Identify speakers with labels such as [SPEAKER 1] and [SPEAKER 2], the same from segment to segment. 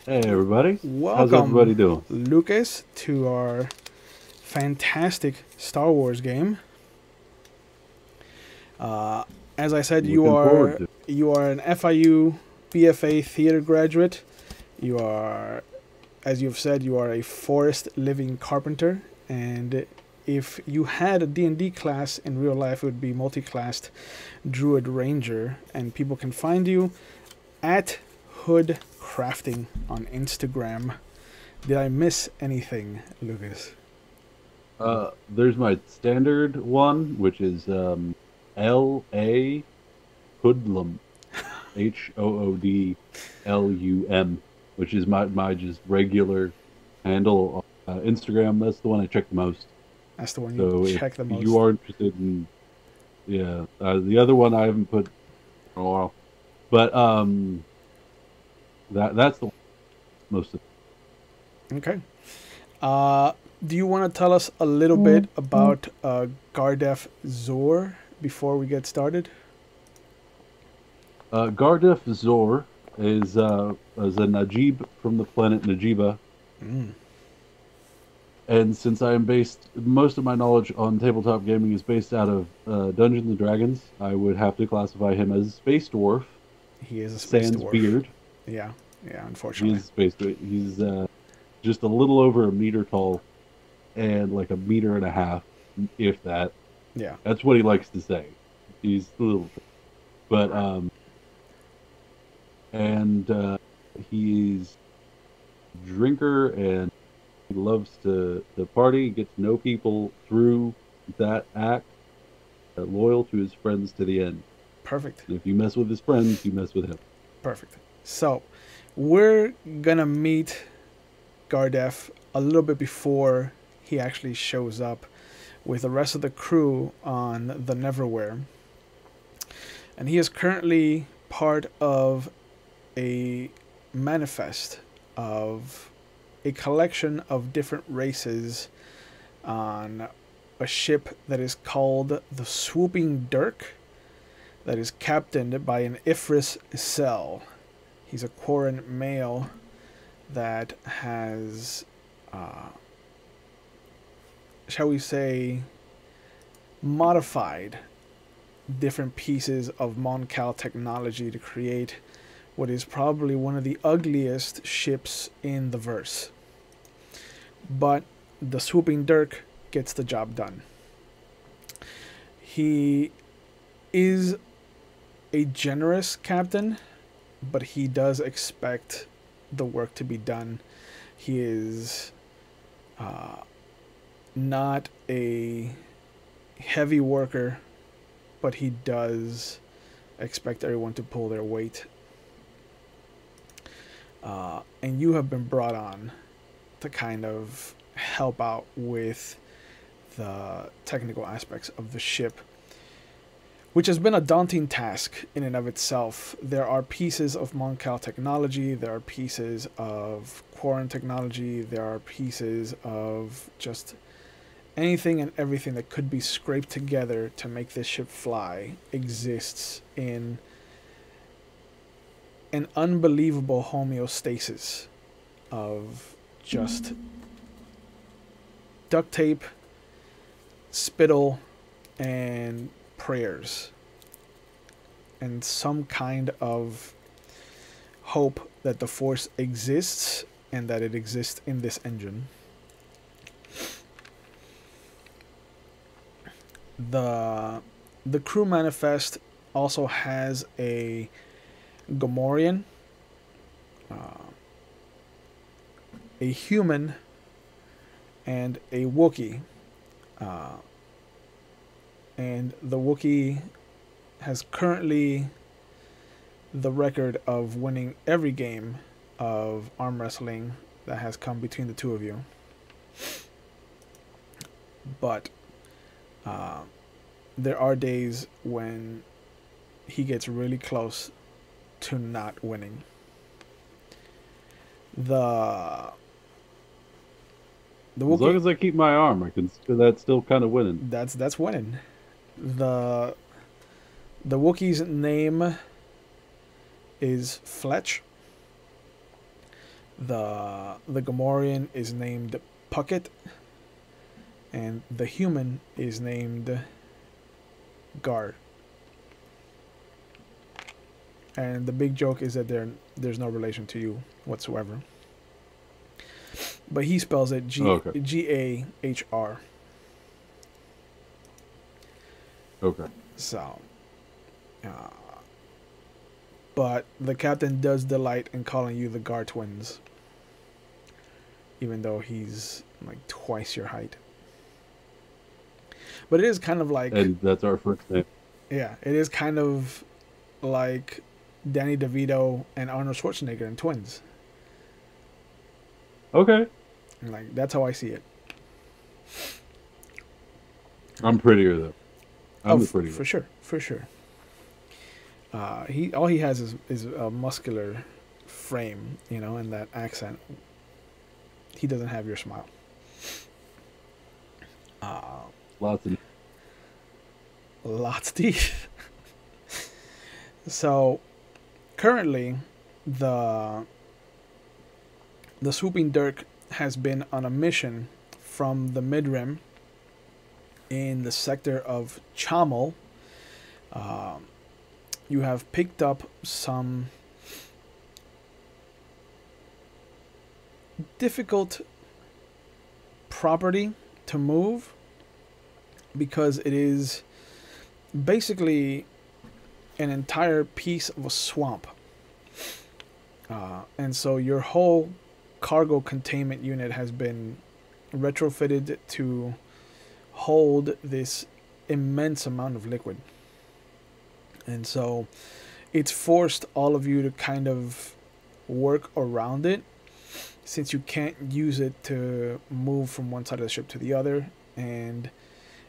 [SPEAKER 1] Hey everybody, how's
[SPEAKER 2] Welcome,
[SPEAKER 1] everybody doing?
[SPEAKER 2] Lucas, to our fantastic Star Wars game. Uh, as I said, you
[SPEAKER 1] Looking forward
[SPEAKER 2] are
[SPEAKER 1] to it.
[SPEAKER 2] you are an FIU BFA theater graduate. You are, as you've said, you are a forest living carpenter. And if you had a D&D class in real life, it would be multi-classed Druid Ranger. And people can find you at Hood Crafting on Instagram. Did I miss anything, Lucas?
[SPEAKER 1] There's my standard one, which is L.A. Hoodlum, HOODLUM, which is my just regular handle on Instagram. That's the one I check the most.
[SPEAKER 2] That's the one you
[SPEAKER 1] So if
[SPEAKER 2] check the
[SPEAKER 1] you
[SPEAKER 2] most.
[SPEAKER 1] are interested in, yeah, the other one I haven't put in a while, but that's the one most of.
[SPEAKER 2] Okay. Uh, do you want to tell us a little bit about Gar'Def Zor before we get started?
[SPEAKER 1] Gar'Def Zor is a Najib from the planet Najiba,
[SPEAKER 2] Mm,
[SPEAKER 1] and since I am based, most of my knowledge on tabletop gaming is based out of Dungeons and Dragons. I would have to classify him as a space dwarf,
[SPEAKER 2] he is a space
[SPEAKER 1] sans
[SPEAKER 2] dwarf.
[SPEAKER 1] beard.
[SPEAKER 2] Yeah, yeah,
[SPEAKER 1] He
[SPEAKER 2] unfortunately.
[SPEAKER 1] is space. He's just a little over a meter tall and like a meter and a half, if that.
[SPEAKER 2] Yeah,
[SPEAKER 1] That's what he likes to say. He's a little, but and he's a drinker and he loves to party, get to know people through that act, loyal to his friends to the end.
[SPEAKER 2] perfect.
[SPEAKER 1] And if you mess with his friends, you mess with him.
[SPEAKER 2] Perfect. So, we're gonna meet Gar'Def a little bit before he actually shows up with the rest of the crew on the Neverwhere. And he is currently part of a manifest of a collection of different races on a ship that is called the Swooping Dirk, that is captained by an Ifris Cell. He's a Quarren male that has, uh, shall we say, modified different pieces of Moncal technology to create what is probably one of the ugliest ships in the verse. But the Swooping Dirk gets the job done. He is a generous captain, but he does expect the work to be done. He is uh, not a heavy worker, but he does expect everyone to pull their weight. And you have been brought on to kind of help out with the technical aspects of the ship, which has been a daunting task in and of itself. There are pieces of Moncal technology, there are pieces of Quarren technology, there are pieces of just anything and everything that could be scraped together to make this ship fly exists in an unbelievable homeostasis of just duct tape, spittle, and prayers, and some kind of hope that the Force exists and that it exists in this engine. The the crew manifest also has a Gamorrean, uh, a human, and a Wookiee. Uh, and the Wookiee has currently the record of winning every game of arm wrestling that has come between the two of you. But uh, there are days when he gets really close to not winning. The the
[SPEAKER 1] As long
[SPEAKER 2] Wookiee,
[SPEAKER 1] as I keep my arm, I consider that still kind of winning.
[SPEAKER 2] that's winning. The the Wookiee's name is Fletch, The Gamorrean is named Puckett, and the human is named Gar. And the big joke is that there's no relation to you whatsoever. But he spells it
[SPEAKER 1] Okay.
[SPEAKER 2] Gahr.
[SPEAKER 1] Okay.
[SPEAKER 2] So, uh, but the captain does delight in calling you the Gar twins, even though he's like twice your height. But it is kind of like,
[SPEAKER 1] And that's our first name.
[SPEAKER 2] yeah, it is kind of like Danny DeVito and Arnold Schwarzenegger in Twins.
[SPEAKER 1] Okay.
[SPEAKER 2] And like that's how I see it.
[SPEAKER 1] I'm prettier though. I'm
[SPEAKER 2] Oh,
[SPEAKER 1] the prettier.
[SPEAKER 2] for sure, for sure. He all he has is a muscular frame, you know, and that accent. He doesn't have your smile. Uh,
[SPEAKER 1] Lots of
[SPEAKER 2] Lots teeth. So currently, the the swooping Dirk has been on a mission from the Midrim in the sector of Chamel. Um, you have picked up some difficult property to move because it is basically an entire piece of a swamp. And so your whole cargo containment unit has been retrofitted to hold this immense amount of liquid. And so it's forced all of you to kind of work around it since you can't use it to move from one side of the ship to the other. And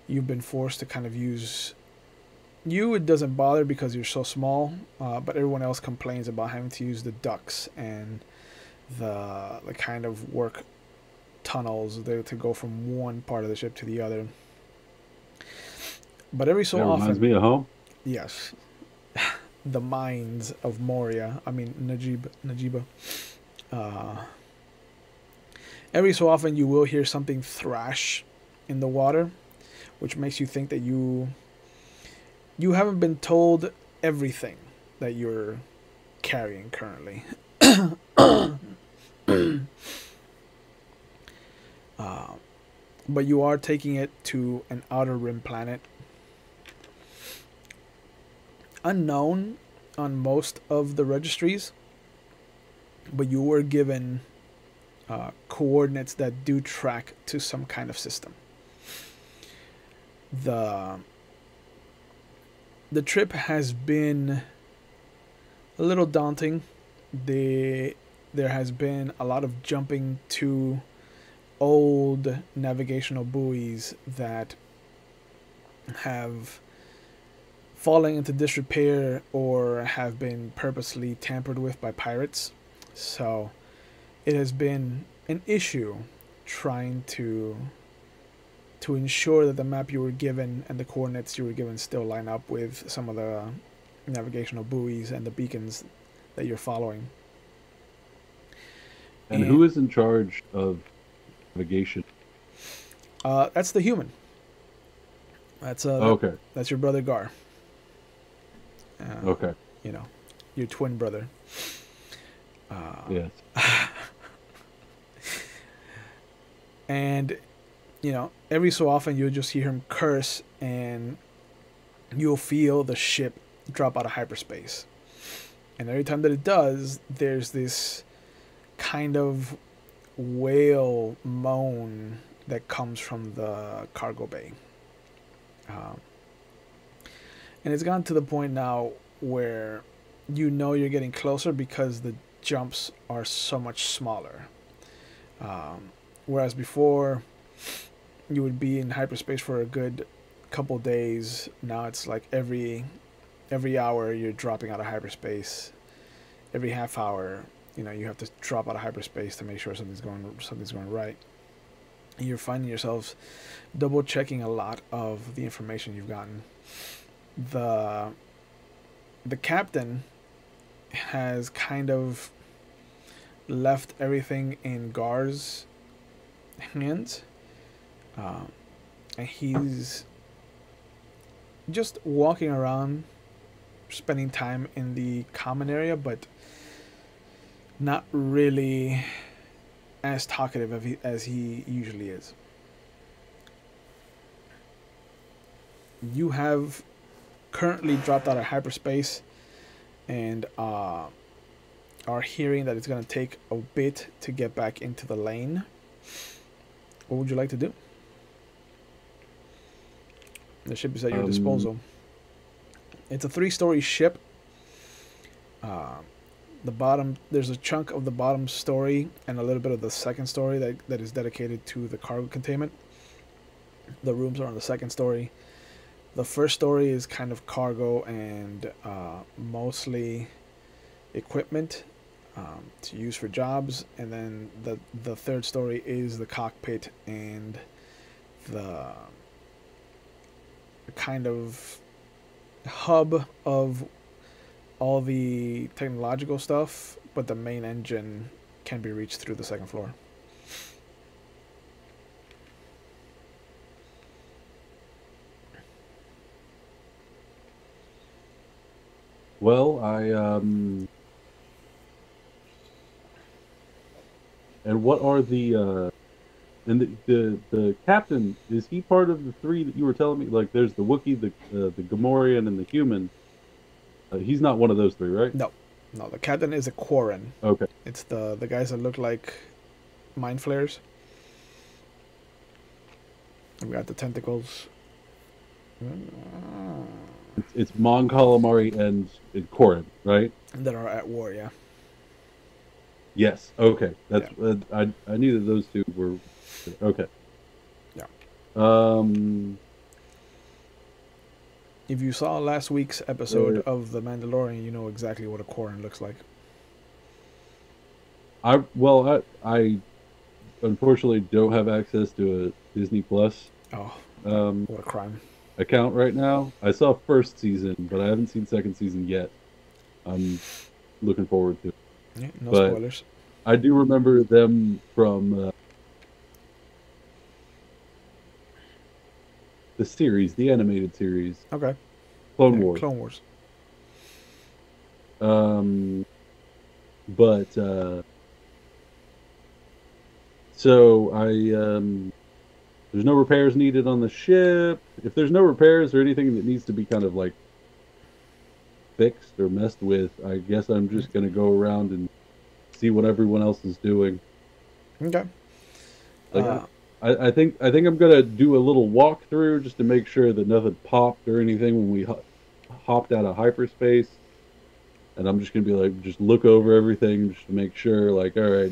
[SPEAKER 2] you've been forced to kind of use you. It doesn't bother because you're so small, but everyone else complains about having to use the ducts and the kind of work tunnels there to go from one part of the ship to the other. But every so
[SPEAKER 1] that reminds
[SPEAKER 2] often,
[SPEAKER 1] me of home.
[SPEAKER 2] yes, the mines of Moria. I mean Najiba. Uh, every so often, you will hear something thrash in the water, which makes you think that you haven't been told everything that you're carrying currently. uh, but you are taking it to an outer rim planet. Unknown on most of the registries, but you were given coordinates that do track to some kind of system. The trip has been a little daunting. There has been a lot of jumping to old navigational buoys that have fallen into disrepair or have been purposely tampered with by pirates. So it has been an issue trying to ensure that the map you were given and the coordinates you were given still line up with some of the navigational buoys and the beacons that you're following.
[SPEAKER 1] And
[SPEAKER 2] And
[SPEAKER 1] who is in charge of navigation?
[SPEAKER 2] that's the human.
[SPEAKER 1] Okay.
[SPEAKER 2] That's your brother Gar.
[SPEAKER 1] Okay.
[SPEAKER 2] You know, your twin brother.
[SPEAKER 1] Yes.
[SPEAKER 2] And you know, every so often you'll just hear him curse, and you'll feel the ship drop out of hyperspace. And every time that it does, there's this kind of wail moan that comes from the cargo bay. Um, and it's gotten to the point now where you know you're getting closer because the jumps are so much smaller. Whereas before, you would be in hyperspace for a good couple days. Now it's like every hour you're dropping out of hyperspace. Every half hour, you know, you have to drop out of hyperspace to make sure something's going right. And you're finding yourselves double checking a lot of the information you've gotten. The captain has kind of left everything in Gar's hands, and he's just walking around, spending time in the common area, but not really as talkative as he usually is. You have currently dropped out of hyperspace and are hearing that it's going to take a bit to get back into the lane. What would you like to do? The ship is at your disposal. It's a 3-story ship. The bottom, there's a chunk of the bottom story and a little bit of the second story that is dedicated to the cargo containment. The rooms are on the second story. The first story is kind of cargo and mostly equipment to use for jobs, and then the third story is the cockpit and the kind of hub of all the technological stuff, but the main engine can be reached through the second floor.
[SPEAKER 1] Well, and what are the and the captain, is he part of the three that you were telling me? Like, there's the Wookiee, the Gamorrean, and the human. He's not one of those three, right?
[SPEAKER 2] No, no. The captain is a Quarren.
[SPEAKER 1] Okay.
[SPEAKER 2] It's the guys that look like mind flares. We got the tentacles.
[SPEAKER 1] It's Mon Calamari and Corrin, right?
[SPEAKER 2] That are at war, yeah.
[SPEAKER 1] Yes. Okay. That's
[SPEAKER 2] Yeah.
[SPEAKER 1] I knew that those two were okay.
[SPEAKER 2] Yeah.
[SPEAKER 1] Um.
[SPEAKER 2] If you saw last week's episode of The Mandalorian, you know exactly what a Quarren looks like.
[SPEAKER 1] I unfortunately don't have access to a Disney Plus
[SPEAKER 2] Oh, what a crime.
[SPEAKER 1] account right now. I saw first season, but I haven't seen second season yet. I'm looking forward to it.
[SPEAKER 2] Yeah, no
[SPEAKER 1] But
[SPEAKER 2] spoilers.
[SPEAKER 1] I do remember them from the series, the animated series,
[SPEAKER 2] Okay.
[SPEAKER 1] Clone
[SPEAKER 2] Yeah,
[SPEAKER 1] Wars.
[SPEAKER 2] Clone Wars.
[SPEAKER 1] Um, but so there's no repairs needed on the ship. If there's no repairs or anything that needs to be kind of like fixed or messed with, I guess I'm just gonna go around and see what everyone else is doing.
[SPEAKER 2] Okay.
[SPEAKER 1] Like I think I'm gonna do a little walkthrough just to make sure that nothing popped or anything when we hopped out of hyperspace. And I'm just gonna be like, just look over everything just to make sure, like, all right,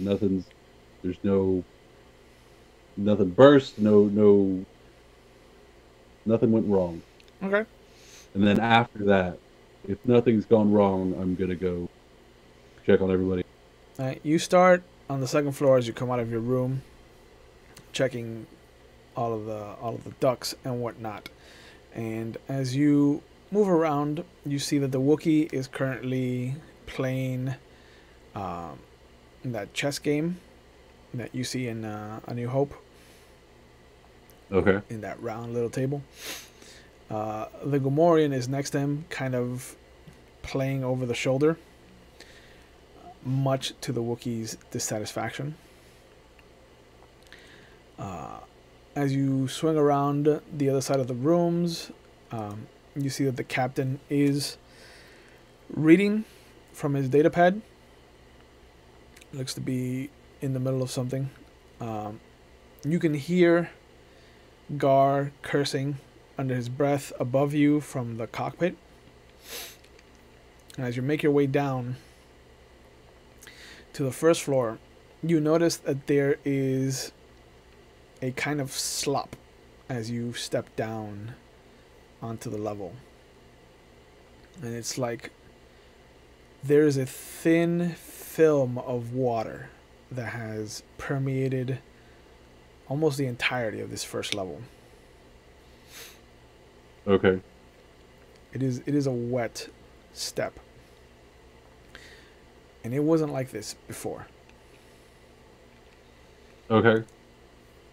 [SPEAKER 1] there's nothing burst, nothing went wrong.
[SPEAKER 2] Okay.
[SPEAKER 1] And then after that, if nothing's gone wrong, I'm gonna go check on everybody.
[SPEAKER 2] You start on the second floor as you come out of your room, checking all of the ducts and whatnot. And as you move around, you see that the Wookiee is currently playing that chess game that you see in A New Hope.
[SPEAKER 1] Okay.
[SPEAKER 2] In that round little table. The Gamorrean is next to him, kind of playing over the shoulder, much to the Wookiee's dissatisfaction. As you swing around the other side of the rooms, you see that the captain is reading from his datapad. Looks to be in the middle of something. You can hear Gar cursing under his breath above you from the cockpit. And as you make your way down to the first floor, you notice that there is a kind of slop as you step down onto the level. And it's like there is a thin film of water that has permeated almost the entirety of this first level.
[SPEAKER 1] Okay.
[SPEAKER 2] It is a wet step. And it wasn't like this before.
[SPEAKER 1] Okay.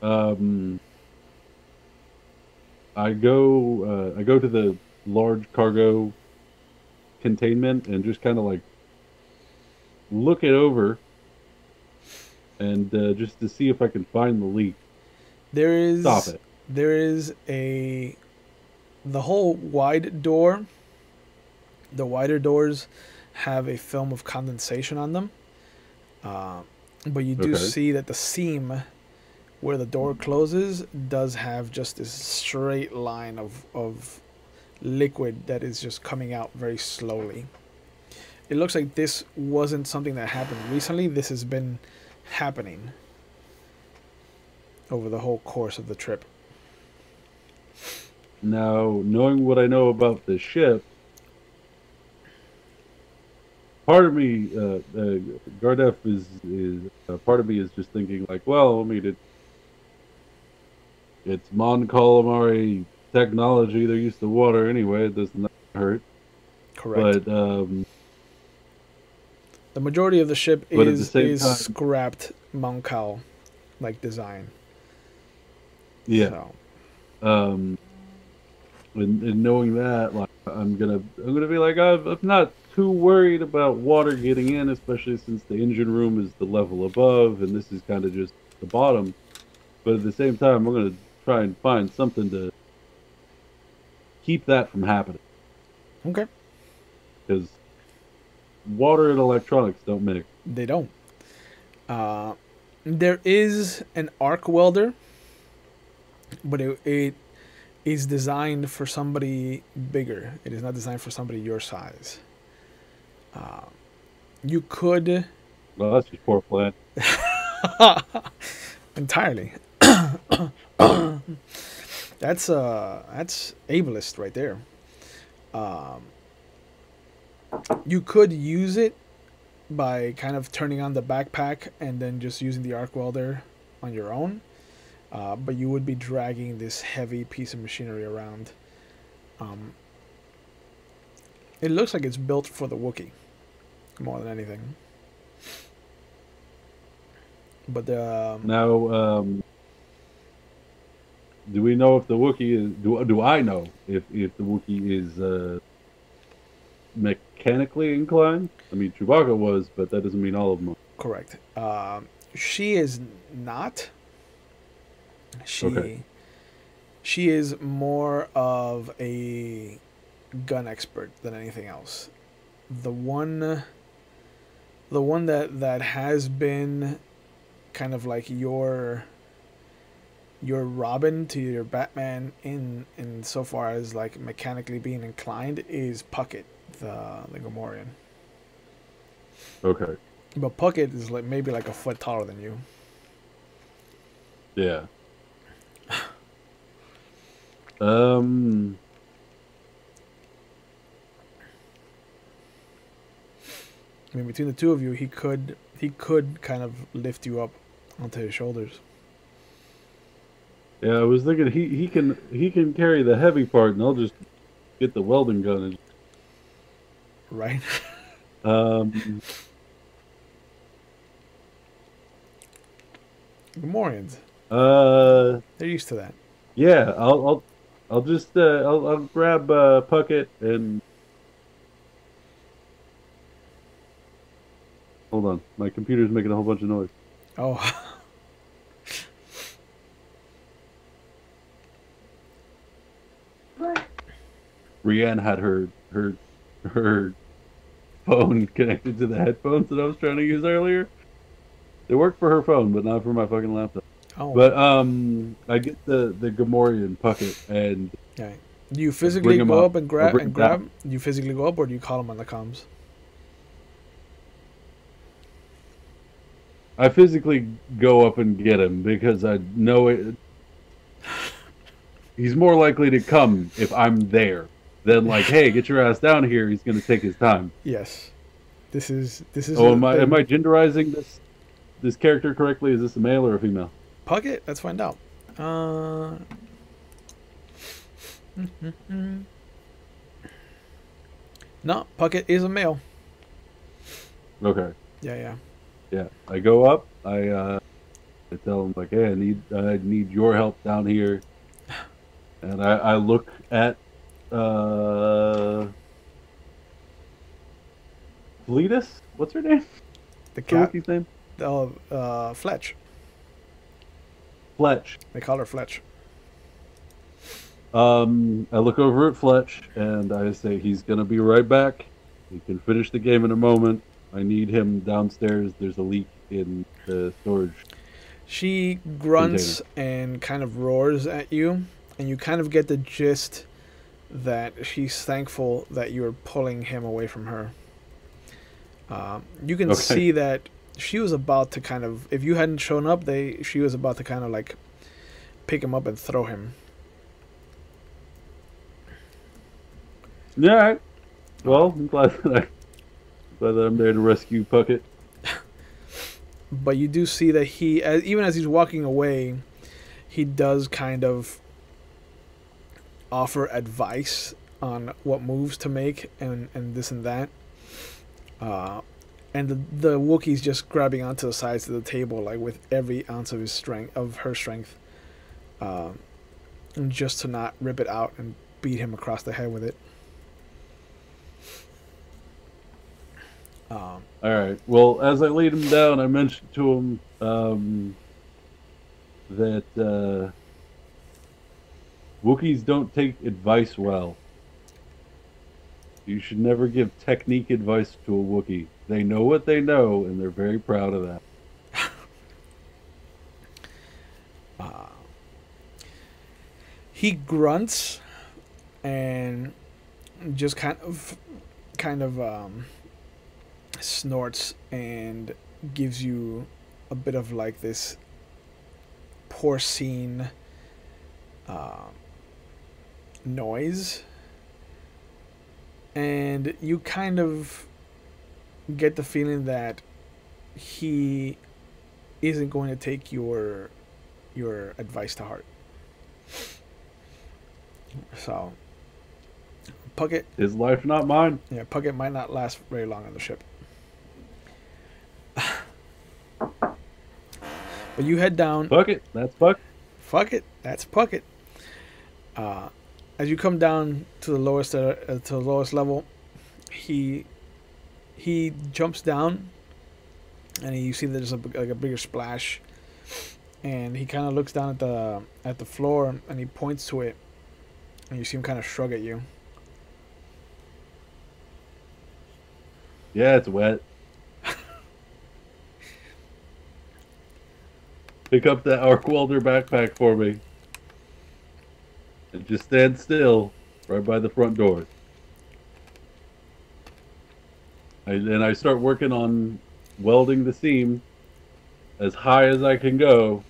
[SPEAKER 1] Um, I go to the large cargo containment and just kind of like look it over and just to see if I can find the leak.
[SPEAKER 2] There
[SPEAKER 1] Stop
[SPEAKER 2] is
[SPEAKER 1] it.
[SPEAKER 2] there is a the whole wide door. The wider doors have a film of condensation on them, uh, but you do
[SPEAKER 1] Okay.
[SPEAKER 2] see that the seam where the door closes does have just this straight line of liquid that is just coming out very slowly. It looks like this wasn't something that happened recently. This has been happening over the whole course of the trip.
[SPEAKER 1] Now, knowing what I know about the ship, part of me, Gardef is part of me is just thinking like, well, I mean, it's Mon Calamari technology. They're used to water anyway. It does not hurt.
[SPEAKER 2] Correct.
[SPEAKER 1] But
[SPEAKER 2] The majority of the ship
[SPEAKER 1] at the same
[SPEAKER 2] is
[SPEAKER 1] time,
[SPEAKER 2] scrapped Mount Cal like design.
[SPEAKER 1] yeah.
[SPEAKER 2] So
[SPEAKER 1] Um, and knowing that, like, I'm gonna be like, I'm not too worried about water getting in, especially since the engine room is the level above, and this is kind of just the bottom. But at the same time, I'm gonna try and find something to keep that from happening
[SPEAKER 2] okay,
[SPEAKER 1] because water and electronics don't mix.
[SPEAKER 2] they don't. Uh, there is an arc welder, but it is designed for somebody bigger. It is not designed for somebody your size. Uh, you could
[SPEAKER 1] Well, that's just poor plan.
[SPEAKER 2] entirely. That's ableist right there. Um, you could use it by kind of turning on the backpack and then just using the arc welder on your own. But you would be dragging this heavy piece of machinery around. Um, it looks like it's built for the Wookiee more than anything. But
[SPEAKER 1] Now, do we know if the Wookiee is? Do I know if the Wookiee is mechanically inclined? I mean, Chewbacca was, but that doesn't mean all of them are.
[SPEAKER 2] correct. She is not.
[SPEAKER 1] Okay.
[SPEAKER 2] She she is more of a gun expert than anything else. The one the one that has been kind of like your Robin to your Batman in so far as like mechanically being inclined is Puckett, the Gamorrean.
[SPEAKER 1] Okay.
[SPEAKER 2] But Puckett is like maybe like a foot taller than you.
[SPEAKER 1] Yeah. Um.
[SPEAKER 2] I mean, between the two of you, he could kind of lift you up onto his shoulders.
[SPEAKER 1] Yeah, I was thinking he can carry the heavy part, and I'll just get the welding gun.
[SPEAKER 2] Right?
[SPEAKER 1] Um.
[SPEAKER 2] Gamorreans,
[SPEAKER 1] Uh.
[SPEAKER 2] they're used to that.
[SPEAKER 1] Yeah. I'll just I'll grab Puckett and hold on. My computer's making a whole bunch of noise.
[SPEAKER 2] Oh,
[SPEAKER 1] Rianne had her phone connected to the headphones that I was trying to use earlier. They work for her phone, but not for my fucking laptop.
[SPEAKER 2] oh,
[SPEAKER 1] But I get the Gamorrean Puckett and
[SPEAKER 2] yeah. Do you
[SPEAKER 1] I bring
[SPEAKER 2] physically
[SPEAKER 1] him
[SPEAKER 2] go
[SPEAKER 1] up
[SPEAKER 2] up and
[SPEAKER 1] or
[SPEAKER 2] grab
[SPEAKER 1] bring
[SPEAKER 2] and
[SPEAKER 1] him down.
[SPEAKER 2] grab? Do you physically go up, or do you call him on the comms?
[SPEAKER 1] I physically go up and get him because I know he's more likely to come if I'm there than like, hey, get your ass down here. He's going to take his time.
[SPEAKER 2] Yes. This is
[SPEAKER 1] Oh,
[SPEAKER 2] a
[SPEAKER 1] am
[SPEAKER 2] thing.
[SPEAKER 1] I genderizing this character correctly? Is this a male or a female?
[SPEAKER 2] Puckett. Let's find out. No, Puckett is a male.
[SPEAKER 1] Okay.
[SPEAKER 2] Yeah, yeah.
[SPEAKER 1] Yeah. I go up. I I tell him like, "Hey, I need your help down here." And I look at uh Cletus. What's her name?
[SPEAKER 2] The
[SPEAKER 1] What's the
[SPEAKER 2] cat,
[SPEAKER 1] Wookiee's name?
[SPEAKER 2] Fletch.
[SPEAKER 1] Fletch.
[SPEAKER 2] They call her Fletch.
[SPEAKER 1] I look over at Fletch and I say he's gonna be right back. He can finish the game in a moment. I need him downstairs. There's a leak in the storage
[SPEAKER 2] She
[SPEAKER 1] container.
[SPEAKER 2] grunts and kind of roars at you, and you kind of get the gist that she's thankful that you're pulling him away from her. You can
[SPEAKER 1] Okay.
[SPEAKER 2] see that she was about to kind of, if you hadn't shown up, she was about to kind of like pick him up and throw him.
[SPEAKER 1] Yeah. All right.
[SPEAKER 2] Uh,
[SPEAKER 1] Well, I'm glad that I'm there to rescue Puckett.
[SPEAKER 2] but you do see that even as he's walking away, he does kind of offer advice on what moves to make and this and that. Uh, and the Wookiee's just grabbing onto the sides of the table like with every ounce of his strength, of her strength, uh, just to not rip it out and beat him across the head with it. Um,
[SPEAKER 1] All right. Well, as I laid him down, I mentioned to him that Wookiees don't take advice well. You should never give technique advice to a Wookiee. They know what they know, and they're very proud of that.
[SPEAKER 2] uh, he grunts and just kind of snorts and gives you a bit of like this porcine uh, noise, and you kind of get the feeling that he isn't going to take your advice to heart. So Puckett,
[SPEAKER 1] His life, not mine.
[SPEAKER 2] yeah, Puckett might not last very long on the ship. But you head down.
[SPEAKER 1] Puckett, that's Puck.
[SPEAKER 2] Fuck it, that's Puckett. Uh, as you come down to the lowest level, he jumps down, and you see there's like a bigger splash, and he kind of looks down at the floor, and he points to it, and you see him kind of shrug at you.
[SPEAKER 1] Yeah, it's wet. Pick up that arc welder backpack for me. And just stand still right by the front door. And I start working on welding the seam as high as I can go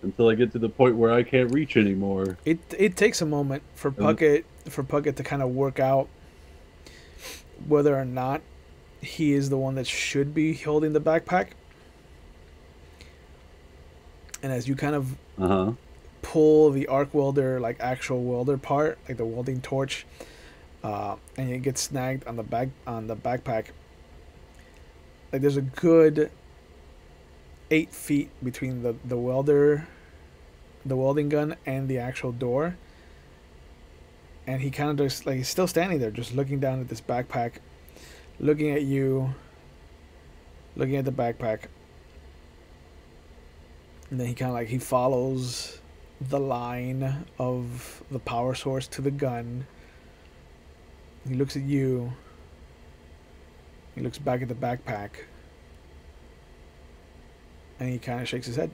[SPEAKER 1] until I get to the point where I can't reach anymore.
[SPEAKER 2] It takes a moment
[SPEAKER 1] And
[SPEAKER 2] For Puckett to kind of work out whether or not he is the one that should be holding the backpack. And as you kind of
[SPEAKER 1] uh-huh.
[SPEAKER 2] pull the arc welder, like actual welder part, like the welding torch, and it gets snagged on the backpack. Like there's a good 8 feet between the welding gun, and the actual door. And he kind of just like he's still standing there, just looking down at this backpack, looking at you, looking at the backpack. And then he kind of like he follows the line of the power source to the gun. He looks at you. He looks back at the backpack. And he kind of shakes his head.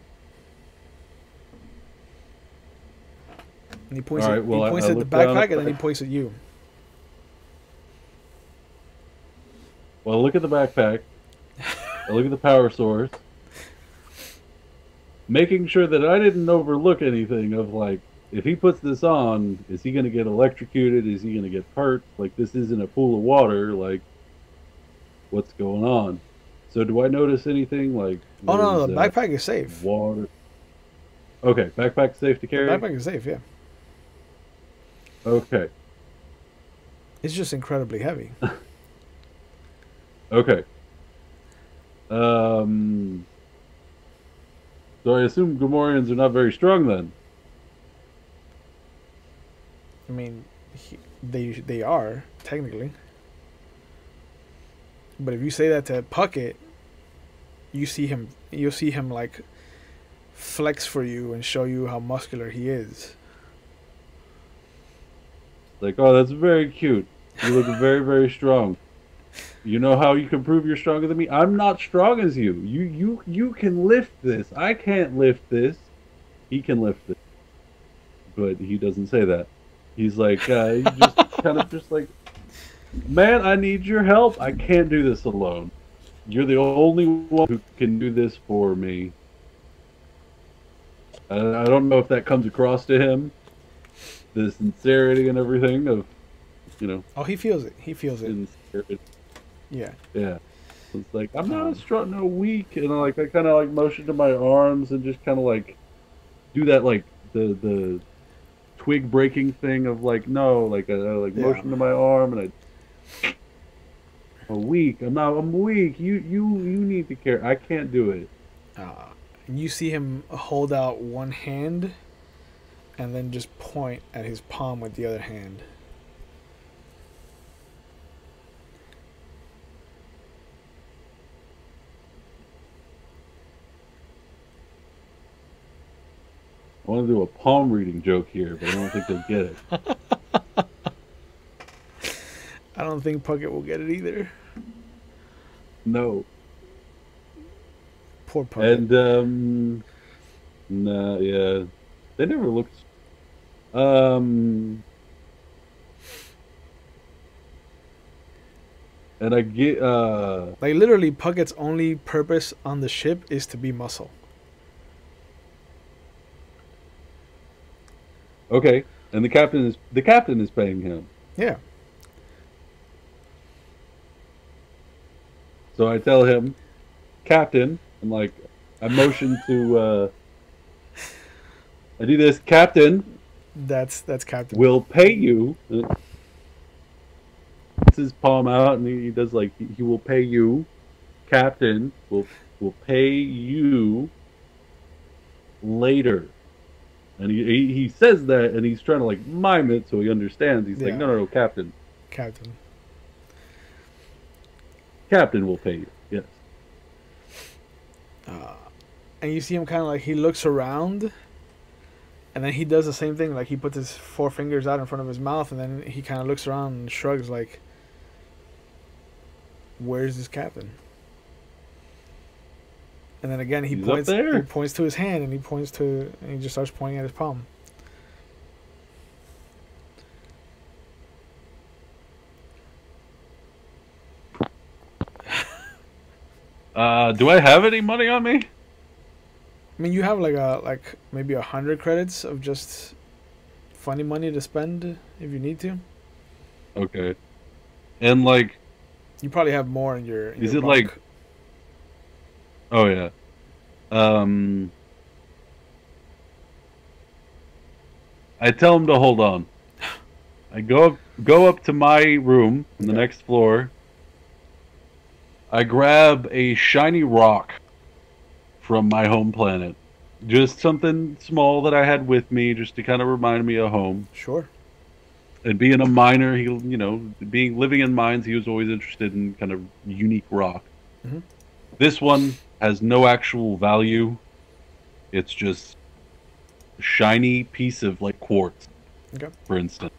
[SPEAKER 2] And he points
[SPEAKER 1] All
[SPEAKER 2] at
[SPEAKER 1] right, well, I
[SPEAKER 2] the
[SPEAKER 1] look down
[SPEAKER 2] backpack,
[SPEAKER 1] at
[SPEAKER 2] and then he points at you.
[SPEAKER 1] well, I look at the backpack. I look at the power source, making sure that I didn't overlook anything of like, if he puts this on, is he going to get electrocuted? Is he going to get hurt? Like, this isn't a pool of water. Like, what's going on? So, do I notice anything? Like,
[SPEAKER 2] Oh no,
[SPEAKER 1] there's
[SPEAKER 2] the backpack is safe.
[SPEAKER 1] water. Okay, backpack safe to
[SPEAKER 2] The
[SPEAKER 1] carry.
[SPEAKER 2] backpack is safe, yeah.
[SPEAKER 1] Okay,
[SPEAKER 2] It's just incredibly heavy.
[SPEAKER 1] okay. Um, So I assume Gamorreans are not very strong then.
[SPEAKER 2] I mean, they are technically, but if you say that to Puckett, you'll see him like flex for you and show you how muscular he is.
[SPEAKER 1] Like, oh, that's very cute. You look very, very strong. You know how you can prove you're stronger than me? I'm not strong as you. You can lift this. I can't lift this. He can lift it, but he doesn't say that. He's like, he just kind of just like, man, I need your help. I can't do this alone. You're the only one who can do this for me. I don't know if that comes across to him, the sincerity and everything of, you know,
[SPEAKER 2] Oh, he feels it. He feels it.
[SPEAKER 1] sincerity.
[SPEAKER 2] Yeah.
[SPEAKER 1] Yeah. It's like I'm not
[SPEAKER 2] Um,
[SPEAKER 1] as strong, no weak, and like I kind of like motion to my arms and just kind of like do that like the twig breaking thing of like no, like I like
[SPEAKER 2] yeah.
[SPEAKER 1] motion to my arm and I'm weak. I'm weak. You need to care. I can't do it.
[SPEAKER 2] Uh, you see him hold out one hand and then just point at his palm with the other hand.
[SPEAKER 1] I want to do a palm reading joke here, but I don't think they'll get it.
[SPEAKER 2] I don't think Puckett will get it either.
[SPEAKER 1] No.
[SPEAKER 2] Poor Puckett.
[SPEAKER 1] And nah, yeah, they never looked. Um, and I get
[SPEAKER 2] Like literally, Puckett's only purpose on the ship is to be muscle.
[SPEAKER 1] okay, and the captain is paying him.
[SPEAKER 2] Yeah.
[SPEAKER 1] So I tell him, Captain, and like I motion to I do this, Captain
[SPEAKER 2] That's Captain.
[SPEAKER 1] will pay you. And puts his palm out and he does like he will pay you. Captain will pay you later. And he says that and he's trying to like mime it so he understands. He's like,
[SPEAKER 2] Yeah.
[SPEAKER 1] no, Captain.
[SPEAKER 2] Captain.
[SPEAKER 1] Captain will pay you. Yes.
[SPEAKER 2] And you see him kind of like he looks around, and then he does the same thing. Like he puts his four fingers out in front of his mouth, and then he kind of looks around and shrugs like, "Where's this captain?" And then again he
[SPEAKER 1] He's
[SPEAKER 2] points.
[SPEAKER 1] up there.
[SPEAKER 2] He points to his hand, and he just starts pointing at his palm.
[SPEAKER 1] Do I have any money on me?
[SPEAKER 2] I mean, you have like maybe 100 credits of just funny money to spend if you need to.
[SPEAKER 1] Okay. And like,
[SPEAKER 2] You probably have more in your.
[SPEAKER 1] is
[SPEAKER 2] your
[SPEAKER 1] it
[SPEAKER 2] bunk.
[SPEAKER 1] like? Oh yeah. Um, I tell him to hold on. I go up to my room on the
[SPEAKER 2] Okay.
[SPEAKER 1] next floor. I grab a shiny rock from my home planet. Just something small that I had with me just to kind of remind me of home.
[SPEAKER 2] Sure.
[SPEAKER 1] And being a miner, being living in mines, he was always interested in kind of unique rock.
[SPEAKER 2] Mhm.
[SPEAKER 1] This one has no actual value. It's just a shiny piece of like quartz,
[SPEAKER 2] Okay.
[SPEAKER 1] for instance.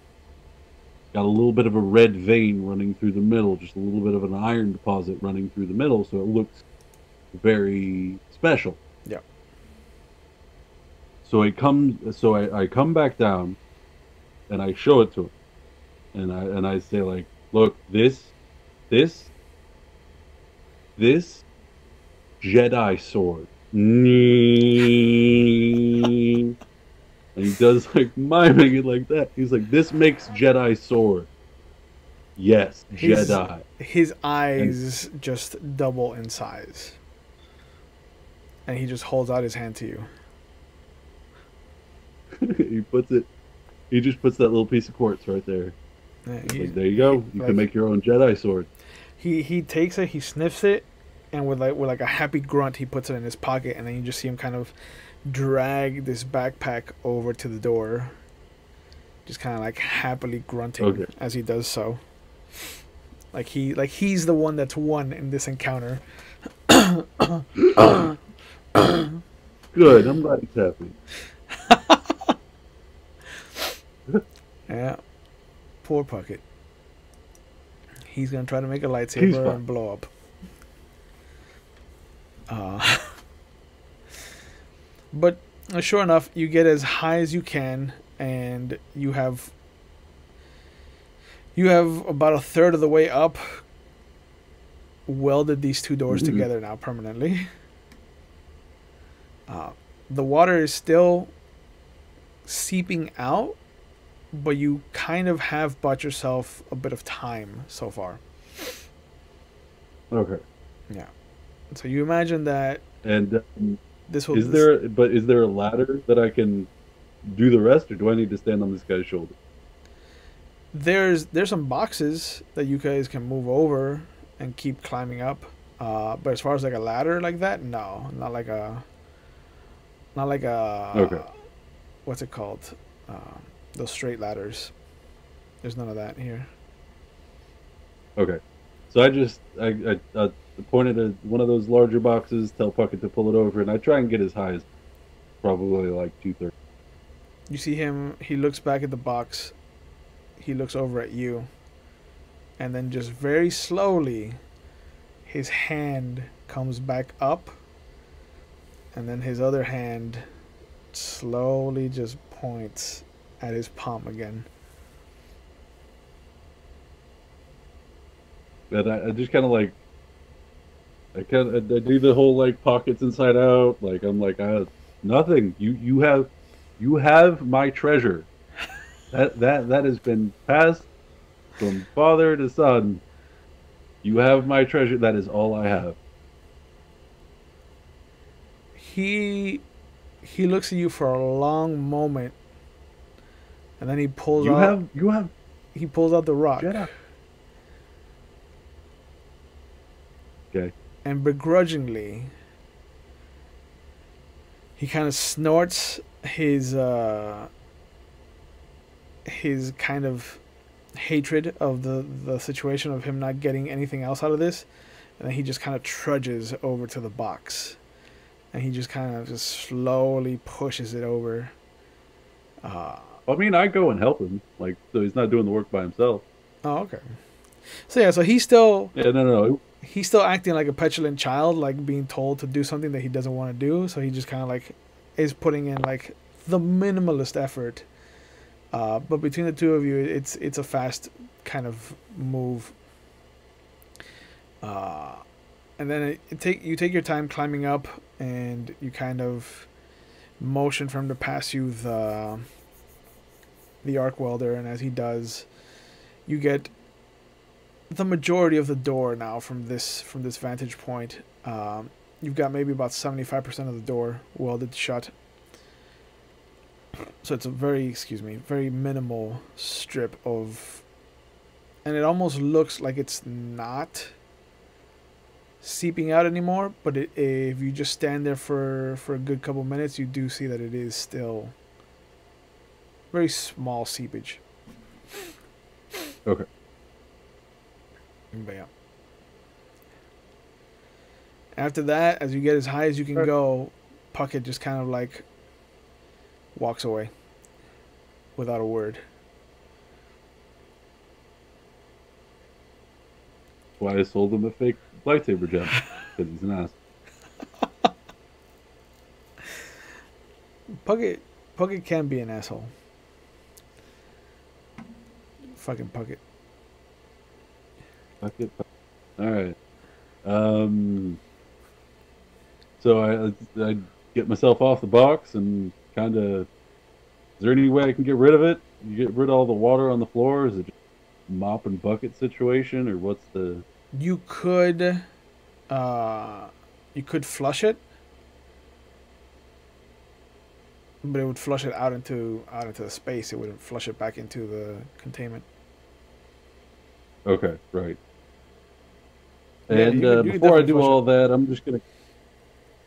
[SPEAKER 1] Got a little bit of a red vein running through the middle, just a little bit of an iron deposit running through the middle, so it looks very special.
[SPEAKER 2] Yeah.
[SPEAKER 1] So I come back down and I show it to him. And I say like, look, this Jedi sword. And he does like miming it like that. He's like, this makes Jedi sword. Yes, Jedi.
[SPEAKER 2] His eyes just double in size. And he just holds out his hand to you.
[SPEAKER 1] He just puts that little piece of quartz right there.
[SPEAKER 2] Yeah,
[SPEAKER 1] Like, there you go. You
[SPEAKER 2] like-
[SPEAKER 1] can make your own Jedi sword.
[SPEAKER 2] He takes it, he sniffs it, and with a happy grunt, he puts it in his pocket, and then you just see him kind of drag this backpack over to the door, just kind of like happily grunting
[SPEAKER 1] Okay.
[SPEAKER 2] as he does so. He's the one that's won in this encounter.
[SPEAKER 1] Good. I'm glad he's happy.
[SPEAKER 2] Yeah, poor Puckett. He's gonna try to make a
[SPEAKER 1] He's
[SPEAKER 2] lightsaber
[SPEAKER 1] fine.
[SPEAKER 2] and blow up. Uh, but sure enough, you get as high as you can, and you have about a third of the way up. Welded these two doors
[SPEAKER 1] Mm-hmm.
[SPEAKER 2] together now permanently. Uh, the water is still seeping out, but you kind of have bought yourself a bit of time so far.
[SPEAKER 1] Okay.
[SPEAKER 2] Yeah. So you imagine that
[SPEAKER 1] And
[SPEAKER 2] this will
[SPEAKER 1] is
[SPEAKER 2] this
[SPEAKER 1] there? But is there a ladder that I can do the rest, or do I need to stand on this guy's shoulder?
[SPEAKER 2] there's some boxes that you guys can move over and keep climbing up. But as far as like a ladder like that, no, not like a
[SPEAKER 1] Okay.
[SPEAKER 2] what's it called? Those straight ladders. There's none of that here.
[SPEAKER 1] Okay. So I pointed at one of those larger boxes, tell Puckett to pull it over, and I try and get as high as probably like 230.
[SPEAKER 2] You see him. He looks back at the box. He looks over at you, and then just very slowly, his hand comes back up, and then his other hand slowly just points at his palm again.
[SPEAKER 1] And I just kind of like I do the whole like pockets inside out. Like I'm like nothing. You have my treasure. That has been passed from father to son. You have my treasure. That is all I have.
[SPEAKER 2] He he looks at you for a long moment, and then he pulls
[SPEAKER 1] You
[SPEAKER 2] out
[SPEAKER 1] have you have
[SPEAKER 2] he pulls out the rock,
[SPEAKER 1] Jedi. Okay.
[SPEAKER 2] and begrudgingly he kind of snorts his kind of hatred of the situation of him not getting anything else out of this, and then he just kind of trudges over to the box, and he just kind of just slowly pushes it over. Uh,
[SPEAKER 1] I mean, I go and help him. Like so, he's not doing the work by himself.
[SPEAKER 2] oh, okay. So yeah, so he's still
[SPEAKER 1] Yeah. No. No. No.
[SPEAKER 2] he's still acting like a petulant child, like being told to do something that he doesn't want to do. So he just kind of like is putting in like the minimalist effort. But between the two of you, it's a fast kind of move. Uh, and then you take your time climbing up, and you kind of motion for him to pass you the arc welder, and as he does, you get the majority of the door now from this vantage point. You've got maybe about 75% of the door welded shut. So it's a very minimal strip of, and it almost looks like it's not seeping out anymore. But if you just stand there for a good couple minutes, you do see that it is still very small seepage.
[SPEAKER 1] Okay.
[SPEAKER 2] But yeah. After that, as you get as high as you can go, Puckett just kind of like walks away without a word.
[SPEAKER 1] Why I sold him a fake lightsaber gem because he's an ass.
[SPEAKER 2] Puckett, Puckett can be an asshole. Fucking Puckett.
[SPEAKER 1] Fuck it. All right. Um. So I get myself off the box and kind of. Is there any way I can get rid of it? You get rid of all the water on the floor? Is it just mop and bucket situation, or what's the?
[SPEAKER 2] You could, you could flush it, but it would flush it out into the space. It wouldn't flush it back into the containment.
[SPEAKER 1] Okay, right.
[SPEAKER 2] Yeah,
[SPEAKER 1] And
[SPEAKER 2] you could
[SPEAKER 1] before I
[SPEAKER 2] definitely
[SPEAKER 1] do
[SPEAKER 2] flush it.
[SPEAKER 1] all that, I'm just gonna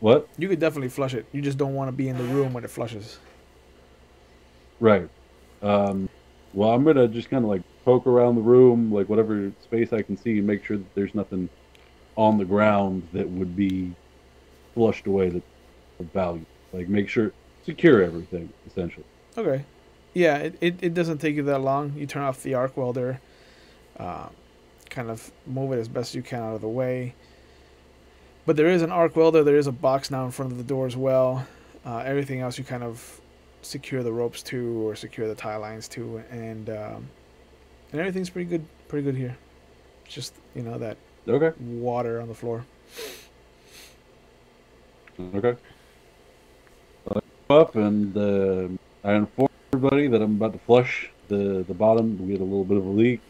[SPEAKER 1] what?
[SPEAKER 2] You could definitely flush it. You just don't want to be in the room when it flushes.
[SPEAKER 1] Right. Um, well, I'm gonna just kind of like poke around the room, like whatever space I can see, and make sure that there's nothing on the ground that would be flushed away that's of value. Like make sure secure everything essentially.
[SPEAKER 2] Okay. Yeah, it doesn't take you that long. You turn off the arc welder, uh, kind of move it as best you can out of the way. But there is an arc welder. There is a box now in front of the door as well. Everything else you kind of secure the ropes to or secure the tie lines to, and everything's pretty good. Pretty good here. Just that
[SPEAKER 1] Okay.
[SPEAKER 2] water on the floor.
[SPEAKER 1] Okay. Up and I inform everybody that I'm about to flush the bottom. We had a little bit of a leak.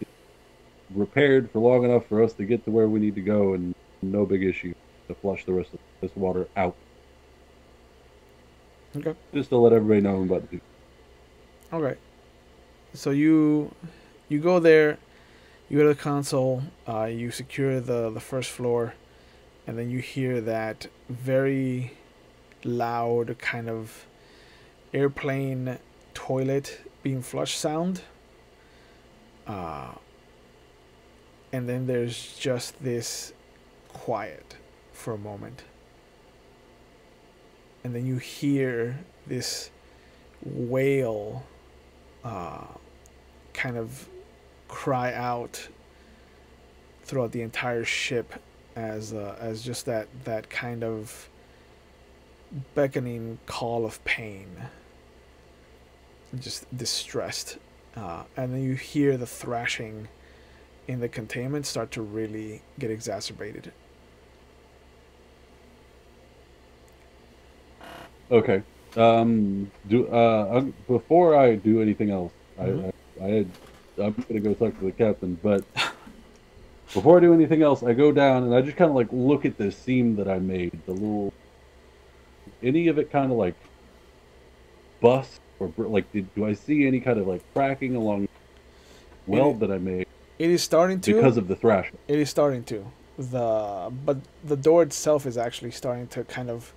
[SPEAKER 1] Repaired for long enough for us to get to where we need to go, and no big issue to flush the rest of this water out.
[SPEAKER 2] Okay.
[SPEAKER 1] Just to let everybody know I'm about to do.
[SPEAKER 2] Okay. So you go there. You go to the console. You secure the first floor, and then you hear that very loud kind of airplane toilet being flushed sound. Uh, and then there's just this quiet for a moment. And then you hear this wail uh, kind of cry out throughout the entire ship as just that kind of beckoning call of pain, just distressed, and then you hear the thrashing in the containment start to really get exacerbated.
[SPEAKER 1] Okay. Do before I do anything else,
[SPEAKER 2] Mm-hmm.
[SPEAKER 1] I'm gonna go talk to the captain. But before I do anything else, I go down and I just kind of like look at the seam that I made. The little any of it kind of like bust or like do I see any kind of like cracking along the
[SPEAKER 2] It
[SPEAKER 1] weld that I made
[SPEAKER 2] it is starting to.
[SPEAKER 1] because of the thrashing?
[SPEAKER 2] It is starting to. But the door itself is actually starting to kind of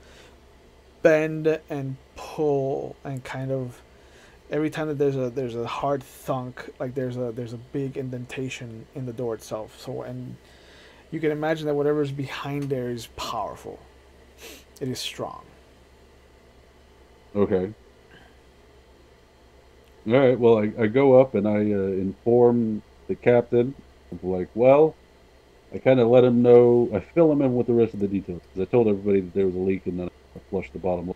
[SPEAKER 2] bend and pull and kind of every time that there's a hard thunk, like there's a big indentation in the door itself. So and you can imagine that whatever's behind there is powerful. It is strong.
[SPEAKER 1] Okay. All right. Well, I go up and I inform the captain. I'm like, well, I kind of let him know. I fill him in with the rest of the details because I told everybody that there was a leak and then I flushed the bottom.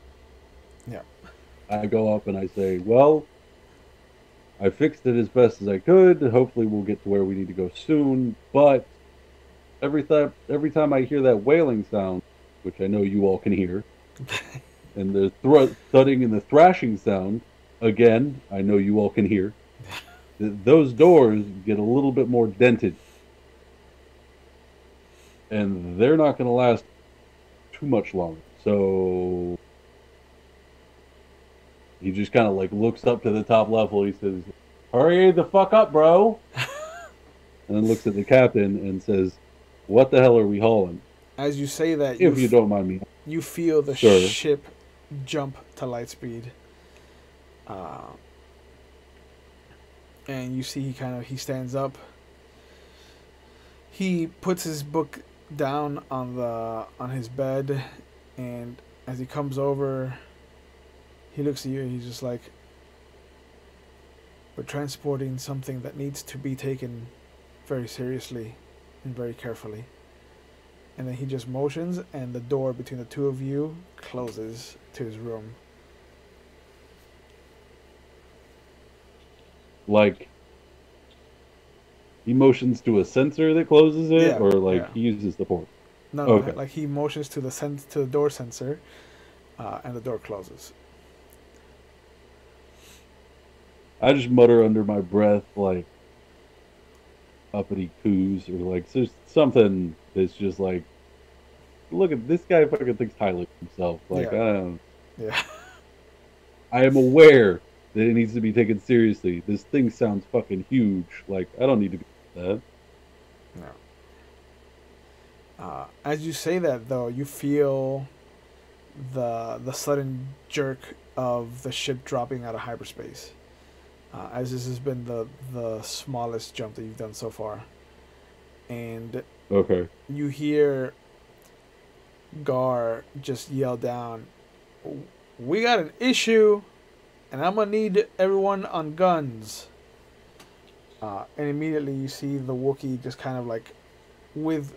[SPEAKER 2] Yeah.
[SPEAKER 1] I go up and I say, well, I fixed it as best as I could. Hopefully, we'll get to where we need to go soon. But every time I hear that wailing sound, which I know you all can hear, and the thudding and the thrashing sound, again, I know you all can hear. Those doors get a little bit more dented, and they're not going to last too much longer. So he just kind of like looks up to the top level. He says, "Hurry the fuck up, bro!" And then looks at the captain and says, "What the hell are we hauling?"
[SPEAKER 2] As you say that,
[SPEAKER 1] If you don't mind me,
[SPEAKER 2] you feel the
[SPEAKER 1] sir.
[SPEAKER 2] ship jump to light speed, uh, and you see he stands up. He puts his book down on his bed, and as he comes over, he looks at you. And he's just like, "We're transporting something that needs to be taken very seriously and very carefully." And then he just motions, and the door between the two of you closes to his room.
[SPEAKER 1] Like he motions to a sensor that closes it,
[SPEAKER 2] Yeah,
[SPEAKER 1] or like
[SPEAKER 2] yeah.
[SPEAKER 1] he uses the port.
[SPEAKER 2] No, no,
[SPEAKER 1] Okay.
[SPEAKER 2] like he motions to the door sensor, and the door closes.
[SPEAKER 1] I just mutter under my breath like uppity coos or like there's something that's just like look at this guy fucking thinks highly of himself. Like
[SPEAKER 2] Yeah, yeah.
[SPEAKER 1] I am aware that it needs to be taken seriously. This thing sounds fucking huge. Like I don't need to be that.
[SPEAKER 2] No. As you say that, though, you feel the sudden jerk of the ship dropping out of hyperspace. As this has been the smallest jump that you've done so far, and
[SPEAKER 1] Okay.
[SPEAKER 2] you hear Gar just yell down, "We got an issue, and I'm gonna need everyone on guns." And immediately you see the Wookiee just kind of like, with